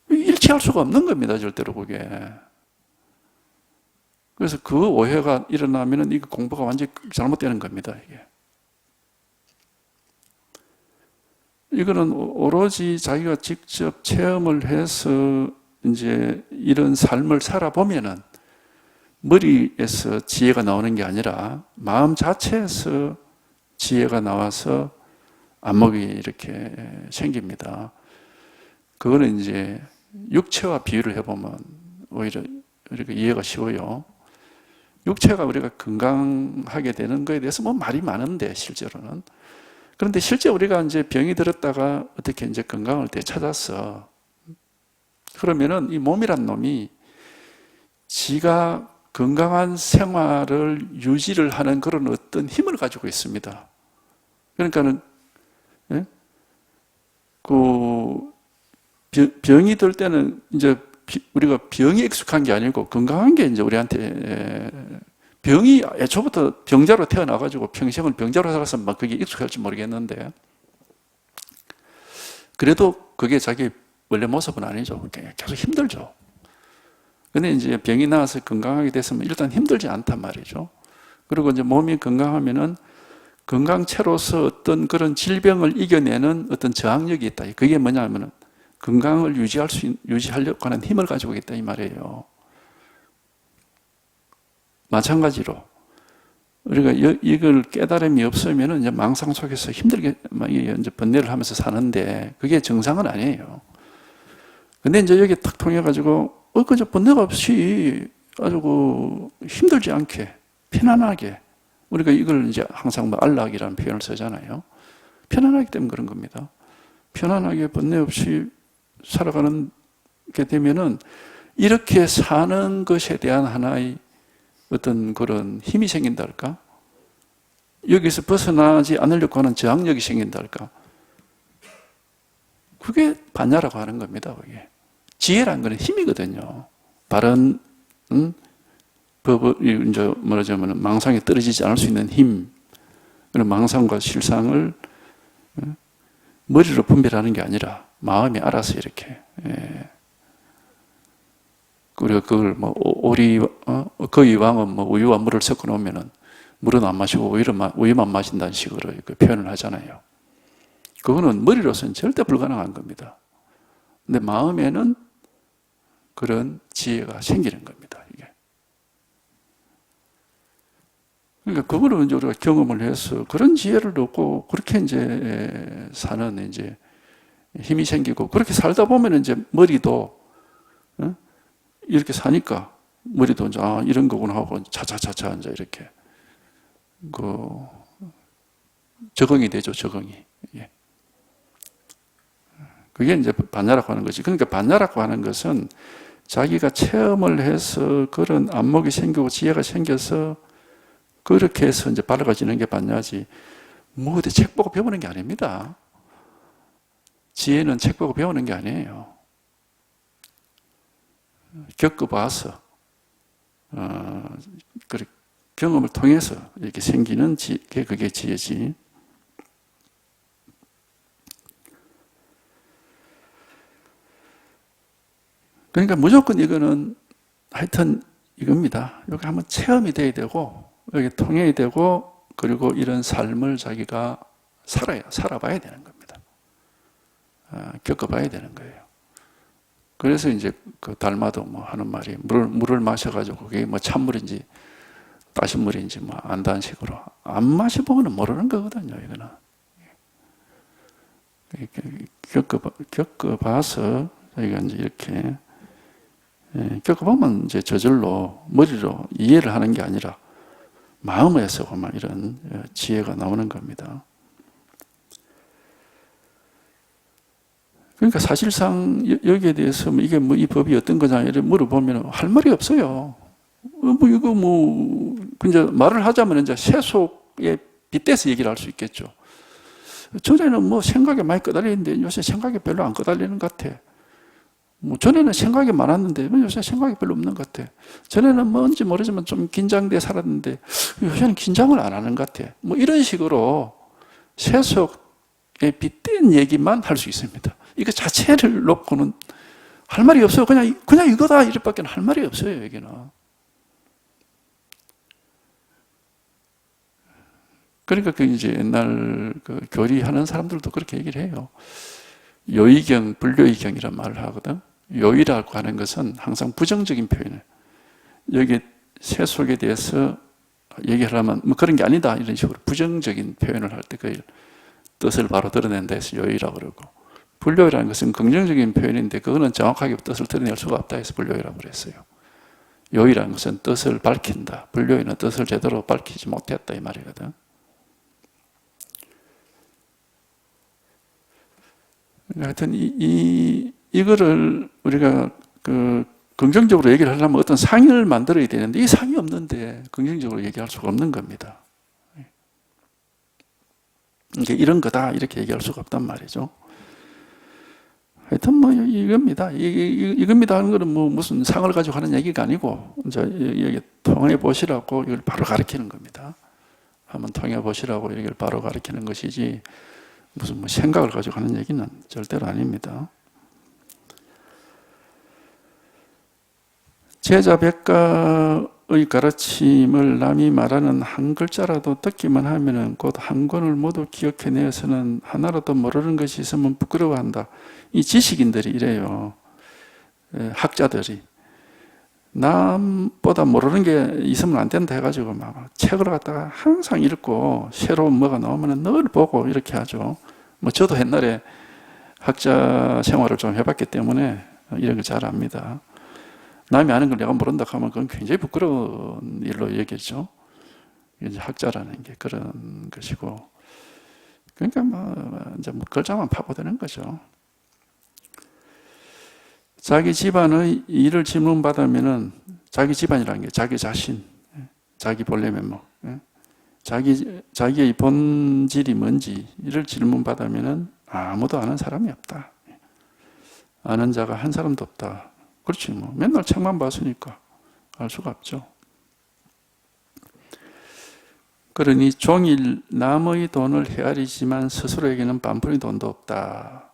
일치할 수가 없는 겁니다, 절대로 그게. 그래서 그 오해가 일어나면은 이 공부가 완전히 잘못되는 겁니다, 이게. 이거는 오로지 자기가 직접 체험을 해서 이제 이런 삶을 살아보면은 머리에서 지혜가 나오는 게 아니라 마음 자체에서 지혜가 나와서 안목이 이렇게 생깁니다. 그거는 이제 육체와 비유를 해보면 오히려 이렇게 이해가 쉬워요. 육체가 우리가 건강하게 되는 거에 대해서 뭐 말이 많은데 실제로는. 그런데 실제 우리가 이제 병이 들었다가 어떻게 이제 건강을 되찾았어. 그러면은 이 몸이란 놈이 지가 건강한 생활을 유지를 하는 그런 어떤 힘을 가지고 있습니다. 그러니까는, 예? 병이 들 때는 이제 우리가 병이 익숙한 게 아니고 건강한 게 이제 우리한테 병이 애초부터 병자로 태어나가지고 평생을 병자로 살아서 막 그게 익숙할지 모르겠는데 그래도 그게 자기 원래 모습은 아니죠. 계속 힘들죠. 근데 이제 병이 나와서 건강하게 됐으면 일단 힘들지 않단 말이죠. 그리고 이제 몸이 건강하면은 건강체로서 어떤 그런 질병을 이겨내는 어떤 저항력이 있다. 그게 뭐냐면은 건강을 유지하려고 하는 힘을 가지고 있다 이 말이에요. 마찬가지로 우리가 이걸 깨달음이 없으면은 이제 망상 속에서 힘들게 이제 번뇌를 하면서 사는데 그게 정상은 아니에요. 근데 이제 여기 탁 통해가지고 그저 번뇌가 없이 아주 힘들지 않게 편안하게 우리가 이걸 이제 항상 뭐 안락이라는 표현을 쓰잖아요. 편안하기 때문에 그런 겁니다. 편안하게 번뇌 없이 살아가는 게 되면은 이렇게 사는 것에 대한 하나의 어떤 그런 힘이 생긴다 할까? 여기서 벗어나지 않으려고 하는 저항력이 생긴다 할까? 그게 반야라고 하는 겁니다. 그게. 지혜라는 건 힘이거든요. 바른 법을 이제 말하자면 망상에 떨어지지 않을 수 있는 힘, 그런 망상과 실상을 머리로 분별하는 게 아니라 마음이 알아서 이렇게. 우리가 그걸 뭐 거위 왕은 뭐 우유와 물을 섞어 놓으면은 물은 안 마시고 우유만 마신다는 식으로 그 표현을 하잖아요. 그거는 머리로서는 절대 불가능한 겁니다. 근데 마음에는 그런 지혜가 생기는 겁니다. 이게. 그러니까 그거를 이제 우리가 경험을 해서 그런 지혜를 얻고 그렇게 이제 사는 이제 힘이 생기고 그렇게 살다 보면 이제 머리도 이렇게 사니까 머리도 이제 이런 거구나 하고 차차차차 이제 이렇게 그 적응이 되죠, 적응이. 예. 그게 이제 반야라고 하는 거지. 그러니까 반야라고 하는 것은 자기가 체험을 해서 그런 안목이 생기고 지혜가 생겨서 그렇게 해서 이제 밝아지는 게 반야지. 뭐 어디 책 보고 배우는 게 아닙니다. 지혜는 책 보고 배우는 게 아니에요. 겪어봐서 경험을 통해서 이렇게 생기는 게 그게 지혜지. 그러니까 무조건 이거는 하여튼 이겁니다. 여기 한번 체험이 돼야 되고 여기 통해야 되고 그리고 이런 삶을 자기가 살아봐야 되는 겁니다. 겪어봐야 되는 거예요. 그래서 이제 그 달마도 뭐 하는 말이 물을 마셔가지고 그게 뭐 찬물인지 따신 물인지 뭐 안다는 식으로 안 마셔보면 모르는 거거든요. 이거는 겪어봐서 저희가 이제 이렇게 겪어보면 이제 저절로 머리로 이해를 하는 게 아니라 마음에서만 이런 지혜가 나오는 겁니다. 그러니까 사실상 여기에 대해서 이게 뭐 이 법이 어떤 거냐 이렇게 물어보면 할 말이 없어요. 뭐 이거 뭐 이제 말을 하자면 이제 세속에 빗대서 얘기를 할 수 있겠죠. 전에는 뭐 생각이 많이 끄달리는데 요새 생각이 별로 안 끄달리는 것 같아. 뭐 전에는 생각이 많았는데 요새 생각이 별로 없는 것 같아. 전에는 뭔지 모르지만 좀 긴장돼 살았는데 요새는 긴장을 안 하는 것 같아. 뭐 이런 식으로 세속에 빗댄 얘기만 할 수 있습니다. 이거 자체를 놓고는 할 말이 없어요. 그냥 이거다 이렇게밖에 할 말이 없어요. 여기는. 그러니까 그 이제 옛날 그 교리하는 사람들도 그렇게 얘기를 해요. 요의경, 불요의경이란 말을 하거든. 요의라고 하는 것은 항상 부정적인 표현을. 여기 세속에 대해서 얘기하려면 뭐 그런 게 아니다 이런 식으로 부정적인 표현을 할 때 그 뜻을 바로 드러낸다 해서 요의라고 그러고, 불요이라는 것은 긍정적인 표현인데 그거는 정확하게 뜻을 드러낼 수가 없다 해서 불요이라고 그랬어요. 요의라는 것은 뜻을 밝힌다. 불요이는 뜻을 제대로 밝히지 못했다 이 말이거든. 하여튼 이거를 우리가 그 긍정적으로 얘기를 하려면 어떤 상의를 만들어야 되는데 이 상의 없는데 긍정적으로 얘기할 수가 없는 겁니다. 이게 이런 거다 이렇게 얘기할 수가 없단 말이죠. 하여튼 뭐 이겁니다. 이겁니다 하는 거는 뭐 무슨 상을 가지고 하는 얘기가 아니고 이제 여기 통해 보시라고 이걸 바로 가르치는 겁니다. 한번 통해 보시라고 이걸 바로 가르치는 것이지 무슨 뭐 생각을 가지고 하는 얘기는 절대로 아닙니다. 제자 백가의 가르침을 남이 말하는 한 글자라도 듣기만 하면은 곧 한 권을 모두 기억해내서는 하나라도 모르는 것이 있으면 부끄러워한다. 이 지식인들이 이래요. 학자들이 남보다 모르는 게 있으면 안 된다 해가지고 막 책을 갖다가 항상 읽고 새로운 뭐가 나오면 늘 보고 이렇게 하죠. 뭐 저도 옛날에 학자 생활을 좀 해봤기 때문에 이런 걸 잘 압니다. 남이 아는 걸 내가 모른다 하면 그건 굉장히 부끄러운 일로 얘기했죠. 이제 학자라는 게 그런 것이고, 그러니까 이제 글자만 파고드는 거죠. 자기 집안의 일을 질문받으면은 자기 집안이라는 게 자기 자신, 자기 본래 면목, 자기의 본질이 뭔지 이를 질문받으면은 아무도 아는 사람이 없다. 아는 자가 한 사람도 없다. 그렇지 뭐 맨날 책만 봤으니까 알 수가 없죠. 그러니 종일 남의 돈을 헤아리지만 스스로에게는 반푼의 돈도 없다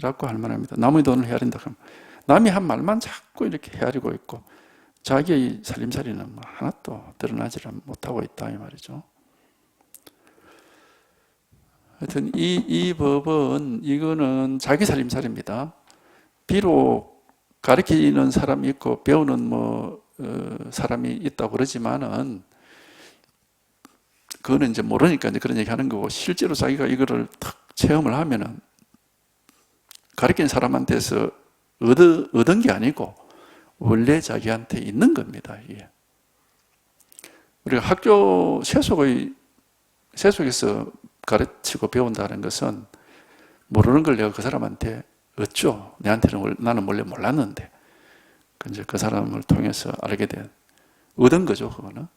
라고 할 만합니다. 남의 돈을 헤아린다 그러면 남이 한 말만 자꾸 이렇게 헤아리고 있고 자기의 살림살이는 뭐 하나도 드러나지 못하고 있다 이 말이죠. 하여튼 이 법은 이거는 자기 살림살이입니다. 비록 가르치는 사람이 있고 배우는 사람이 있다고 그러지만은 그거는 이제 모르니까 이제 그런 얘기 하는 거고, 실제로 자기가 이거를 탁 체험을 하면은 가르친 사람한테서 얻은 게 아니고 원래 자기한테 있는 겁니다. 이게. 우리가 학교 세속에서 가르치고 배운다는 것은 모르는 걸 내가 그 사람한테 얻죠. 내한테는 나는 원래 몰랐는데 이제 그 사람을 통해서 알게 된 얻은 거죠. 그거는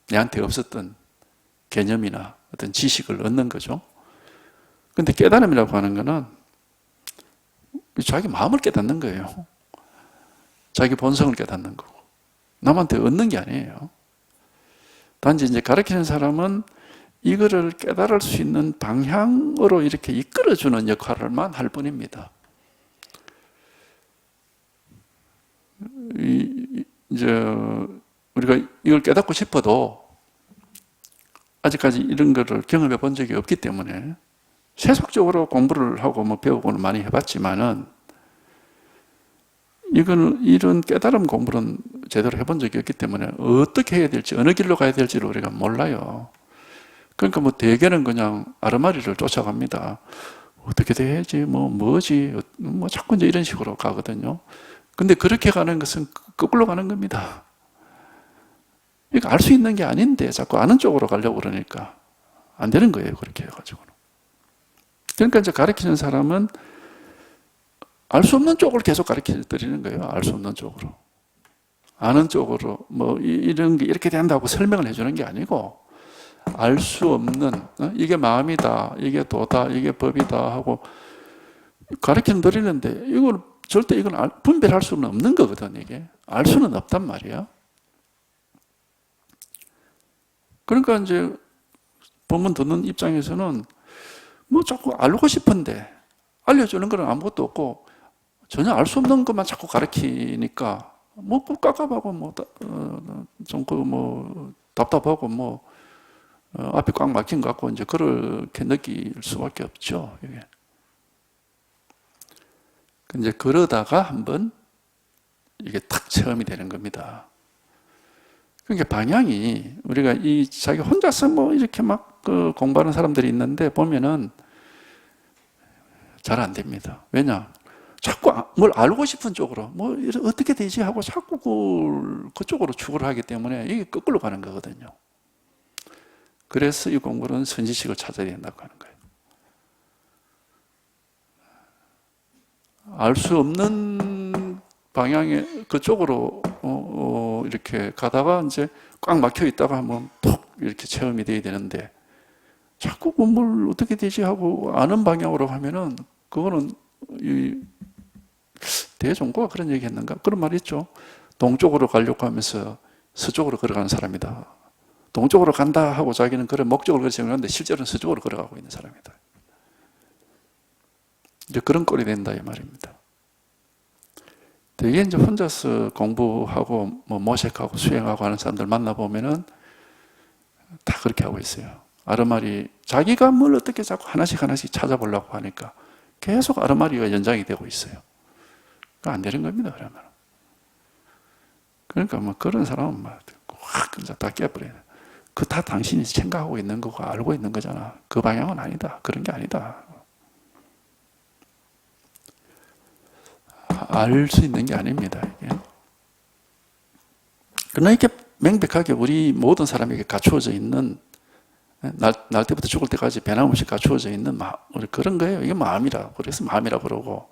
내한테 없었던 개념이나 어떤 지식을 얻는 거죠. 근데 깨달음이라고 하는 거는 자기 마음을 깨닫는 거예요. 자기 본성을 깨닫는 거고 남한테 얻는 게 아니에요. 단지 이제 가르치는 사람은 이거를 깨달을 수 있는 방향으로 이렇게 이끌어주는 역할을만 할 뿐입니다. 이제 우리가 이걸 깨닫고 싶어도 아직까지 이런 거를 경험해 본 적이 없기 때문에 세속적으로 공부를 하고 뭐 배우고는 많이 해봤지만은 이런 깨달음 공부는 제대로 해본 적이 없기 때문에 어떻게 해야 될지, 어느 길로 가야 될지를 우리가 몰라요. 그러니까 뭐 대개는 그냥 아르마리를 쫓아갑니다. 어떻게 돼야지, 뭐지, 뭐 자꾸 이제 이런 식으로 가거든요. 근데 그렇게 가는 것은 거꾸로 가는 겁니다. 이거 알 수 있는 게 아닌데 자꾸 아는 쪽으로 가려고 그러니까 안 되는 거예요. 그렇게 해가지고는. 그러니까 이제 가르치는 사람은 알 수 없는 쪽을 계속 가르쳐 드리는 거예요. 알 수 없는 쪽으로. 아는 쪽으로 뭐 이런 게 이렇게 된다고 설명을 해주는 게 아니고 알 수 없는 이게 마음이다, 이게 도다, 이게 법이다 하고 가르쳐 드리는데 이걸 절대 이건 분별할 수는 없는 거거든. 이게 알 수는 없단 말이야. 그러니까 이제 본문 듣는 입장에서는 뭐 자꾸 알고 싶은데 알려주는 건 아무것도 없고 전혀 알 수 없는 것만 자꾸 가르치니까 뭐 깝깝하고 좀 답답하고 앞이 꽉 막힌 것 같고 이제 그렇게 느낄 수밖에 없죠. 이게. 이제 그러다가 한번 이게 탁 체험이 되는 겁니다. 그러니까 방향이 우리가 자기 혼자서 이렇게 막 그 공부하는 사람들이 있는데 보면은 잘 안 됩니다. 왜냐? 자꾸 뭘 알고 싶은 쪽으로 어떻게 되지 하고 자꾸 그쪽으로 추구를 하기 때문에 이게 거꾸로 가는 거거든요. 그래서 이 공부는 선지식을 찾아야 된다고 하는 거예요. 알 수 없는 방향에 그쪽으로 이렇게 가다가 이제 꽉 막혀 있다가 한번 톡 이렇게 체험이 돼야 되는데 자꾸 뭘 어떻게 되지 하고 아는 방향으로 하면은 그거는 대종고가 그런 얘기 했는가? 그런 말 있죠. 동쪽으로 가려고 하면서 서쪽으로 걸어가는 사람이다. 동쪽으로 간다 하고 자기는 그런 목적을 정하는데 실제로는 서쪽으로 걸어가고 있는 사람이다. 이제 그런 꼴이 된다 이 말입니다. 되게 이제 혼자서 공부하고 모색하고 수행하고 하는 사람들 만나보면은 다 그렇게 하고 있어요. 아르마리 자기가 뭘 어떻게 자꾸 하나씩 찾아보려고 하니까 계속 아르마리가 연장이 되고 있어요. 안 되는 겁니다. 그러니까 그런 사람은 확 다 깨버려요. 그 다 당신이 생각하고 있는 거고 알고 있는 거잖아. 그 방향은 아니다. 그런 게 아니다. 알 수 있는 게 아닙니다. 이게. 그러나 이렇게 명백하게 우리 모든 사람에게 갖추어져 있는 날 때부터 죽을 때까지 변함없이 갖추어져 있는 그런 거예요. 이게 마음이라. 그래서 마음이라고 그러고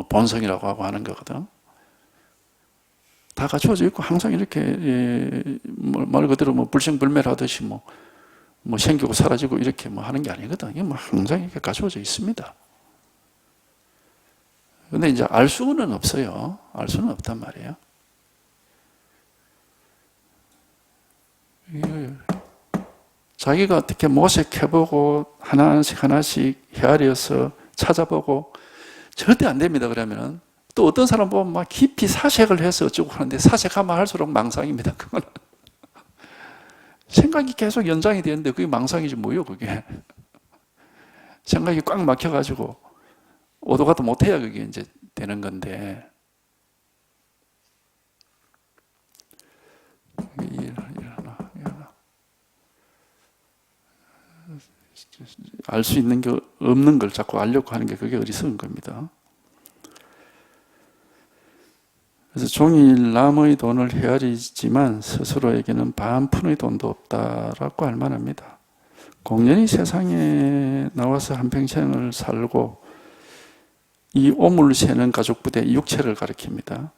본성이라고 하고 하는 거거든. 다 갖추어져 있고 항상 이렇게 말 그대로 불생불멸하듯이 생기고 사라지고 이렇게 하는 게 아니거든. 이게 항상 이렇게 갖추어져 있습니다. 근데 이제 알 수는 없어요. 알 수는 없단 말이에요. 자기가 어떻게 모색해보고 하나씩 헤아려서 찾아보고 절대 안 됩니다. 그러면은 또 어떤 사람 보면 막 깊이 사색을 해서 어쩌고 하는데 사색하면 할수록 망상입니다. 그거는 생각이 계속 연장이 되는데 그게 망상이지 뭐예요, 그게. 생각이 꽉 막혀가지고 오도 가도 못해야 그게 이제 되는 건데. 일어나. 알 수 있는 게 없는 걸 자꾸 알려고 하는 게 그게 어리석은 겁니다. 그래서 종일 남의 돈을 헤아리지만 스스로에게는 반 푼의 돈도 없다라고 할 만합니다. 공연히 세상에 나와서 한평생을 살고 이 오물 새는 가죽부대 육체를 가리킵니다.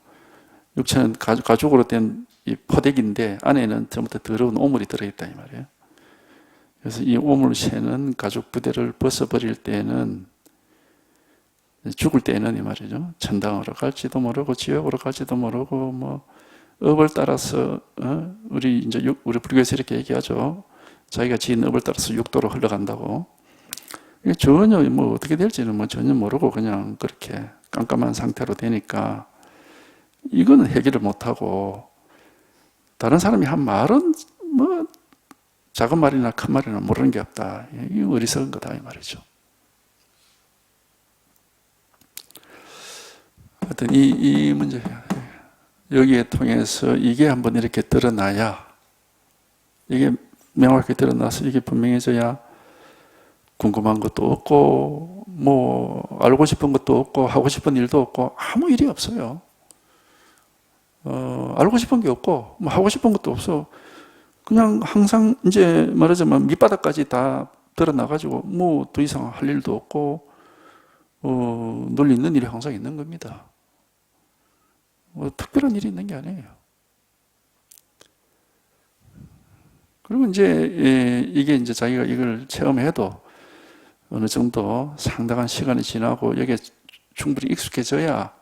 육체는 가죽으로 된 이 포대기인데 안에는 전부 다 더러운 오물이 들어있다 이 말이에요. 그래서 이 오물 새는 가죽부대를 벗어버릴 때에는 죽을 때에는 이 말이죠. 천당으로 갈지도 모르고 지옥으로 갈지도 모르고 뭐 업을 따라서 우리 불교에서 이렇게 얘기하죠. 자기가 지은 업을 따라서 육도로 흘러간다고. 이게 전혀 뭐 어떻게 될지는 뭐 전혀 모르고 그냥 그렇게 깜깜한 상태로 되니까 이거는 해결을 못하고 다른 사람이 한 말은 뭐 작은 말이나 큰 말이나 모르는 게 없다. 이거 어리석은 거다 이 말이죠. 하여튼 이 문제 여기에 통해서 이게 한번 이렇게 드러나야 이게 명확히 드러나서 이게 분명해져야 궁금한 것도 없고 뭐 알고 싶은 것도 없고 하고 싶은 일도 없고 아무 일이 없어요. 알고 싶은 게 없고 뭐 하고 싶은 것도 없어. 그냥 항상 이제 말하자면 밑바닥까지 다 드러나가지고 뭐 더 이상 할 일도 없고 늘 있는 일이 항상 있는 겁니다. 특별한 일이 있는 게 아니에요. 그리고 이제 이게 이제 자기가 이걸 체험해도 어느 정도 상당한 시간이 지나고 여기에 충분히 익숙해져야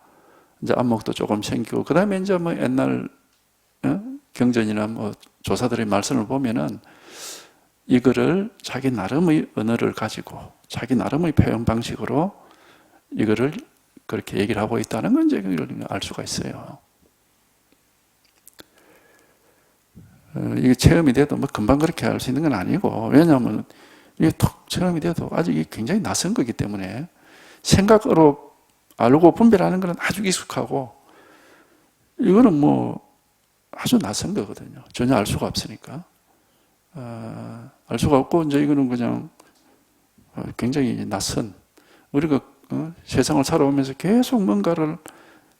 이제 안목도 조금 생기고 그 다음에 이제 뭐 옛날 경전이나 뭐 조사들의 말씀을 보면은 이거를 자기 나름의 언어를 가지고 자기 나름의 표현 방식으로 이거를 그렇게 얘기를 하고 있다는 건 이제 알 수가 있어요. 이게 체험이 돼도 뭐 금방 그렇게 할 수 있는 건 아니고 왜냐하면 이게 톡 체험이 돼도 아직 굉장히 낯선 거기 때문에 생각으로 알고 분별하는 것은 아주 익숙하고 이거는 뭐 아주 낯선 거거든요. 전혀 알 수가 없으니까. 알 수가 없고 이제 이거는 그냥 굉장히 낯선 우리가 세상을 살아오면서 계속 뭔가를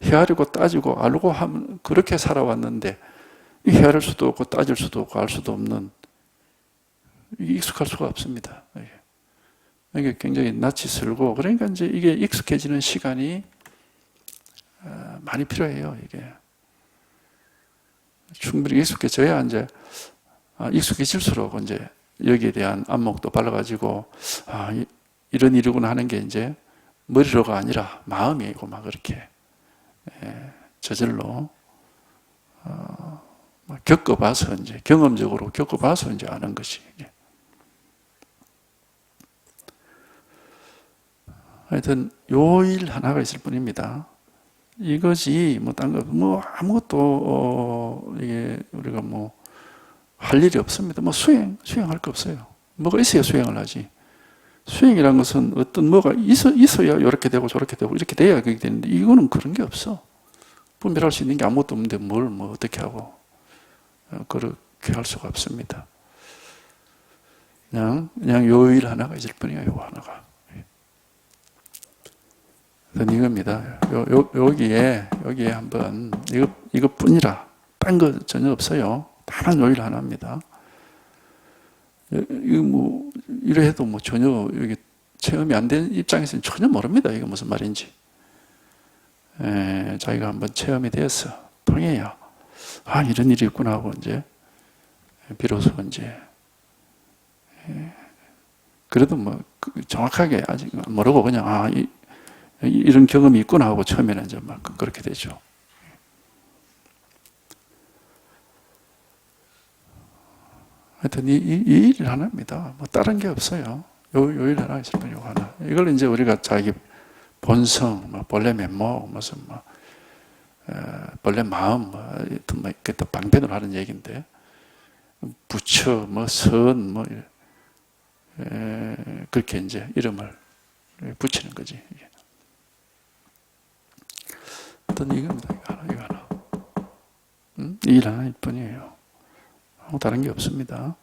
헤아리고 따지고 알고 하면 그렇게 살아왔는데 헤아릴 수도 없고 따질 수도 없고 알 수도 없는 익숙할 수가 없습니다. 이게 굉장히 낯이 설고 그러니까 이제 이게 익숙해지는 시간이 많이 필요해요. 이게 충분히 익숙해져야 이제 익숙해질수록 이제 여기에 대한 안목도 발라가지고 이런 일이구나 하는 게 이제 머리로가 아니라 마음이고 막 그렇게 저절로 겪어봐서 이제 경험적으로 겪어봐서 이제 아는 것이. 하여튼 요 일 하나가 있을 뿐입니다. 이것이 뭐 딴 거 뭐 아무것도 이게 우리가 뭐 할 일이 없습니다. 뭐 수행할 거 없어요. 뭐가 있어야 수행을 하지. 수행이란 것은 어떤 뭐가 있어야 이렇게 되고 저렇게 되고 이렇게 돼야 그게 되는데 이거는 그런 게 없어. 분별할 수 있는 게 아무것도 없는데 뭘 뭐 어떻게 하고 그렇게 할 수가 없습니다. 그냥 요 일 하나가 있을 뿐이에요. 요 하나가. 이겁니다. 여기에 한번 이것뿐이라 딴 거 전혀 없어요. 다만 요 일 하나입니다. 이거 뭐 이래 해도 뭐 전혀 여기 체험이 안 된 입장에서는 전혀 모릅니다. 이게 무슨 말인지. 자기가 한번 체험이 되어서 통해야 이런 일이 있구나 하고 이제 비로소 이제 그래도 뭐 정확하게 아직 모르고 그냥 이런 경험이 있구나 하고 처음에는 이제 막 그렇게 되죠. 하여튼 이 일 하나입니다. 뭐 다른 게 없어요. 요 일 하나 있을 뿐, 요 하나. 이걸 이제 우리가 자기 본성, 뭐 본래 면목, 무슨 뭐 본래 마음, 이렇게 또 방편으로 하는 얘기인데 부처, 뭐 선, 뭐 그렇게 이제 이름을 붙이는 거지. 어떤 이겁니다. 이거 하나. 이 일 하나일 뿐이에요. 다른 게 없습니다.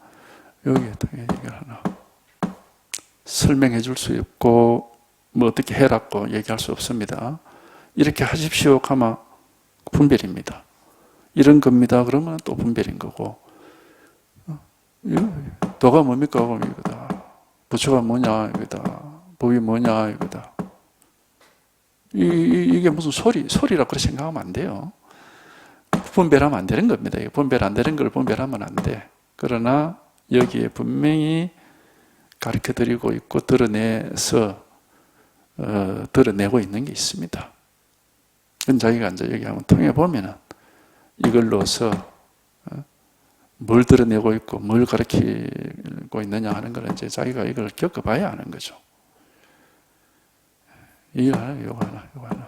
여기에 또 이거 하나. 설명해 줄 수 없고 뭐 어떻게 해라고 얘기할 수 없습니다. 이렇게 하십시오 하면 분별입니다. 이런 겁니다. 그러면 또 분별인 거고. 도가 뭡니까? 그럼 이거다. 부처가 뭐냐? 이거다. 법이 뭐냐? 이거다. 이게 무슨 소리라고 그렇게 생각하면 안 돼요. 분별하면 안 되는 겁니다. 분별 안 되는 걸 분별하면 안 돼. 그러나 여기에 분명히 가르쳐 드리고 있고 드러내고 있는 게 있습니다. 그건 자기가 이제 여기 한번 통해 보면은 이걸로서 뭘 드러내고 있고 뭘 가르치고 있느냐 하는 걸 이제 자기가 이걸 겪어봐야 하는 거죠. 이거 하나, 이거 하나, 이거 하나.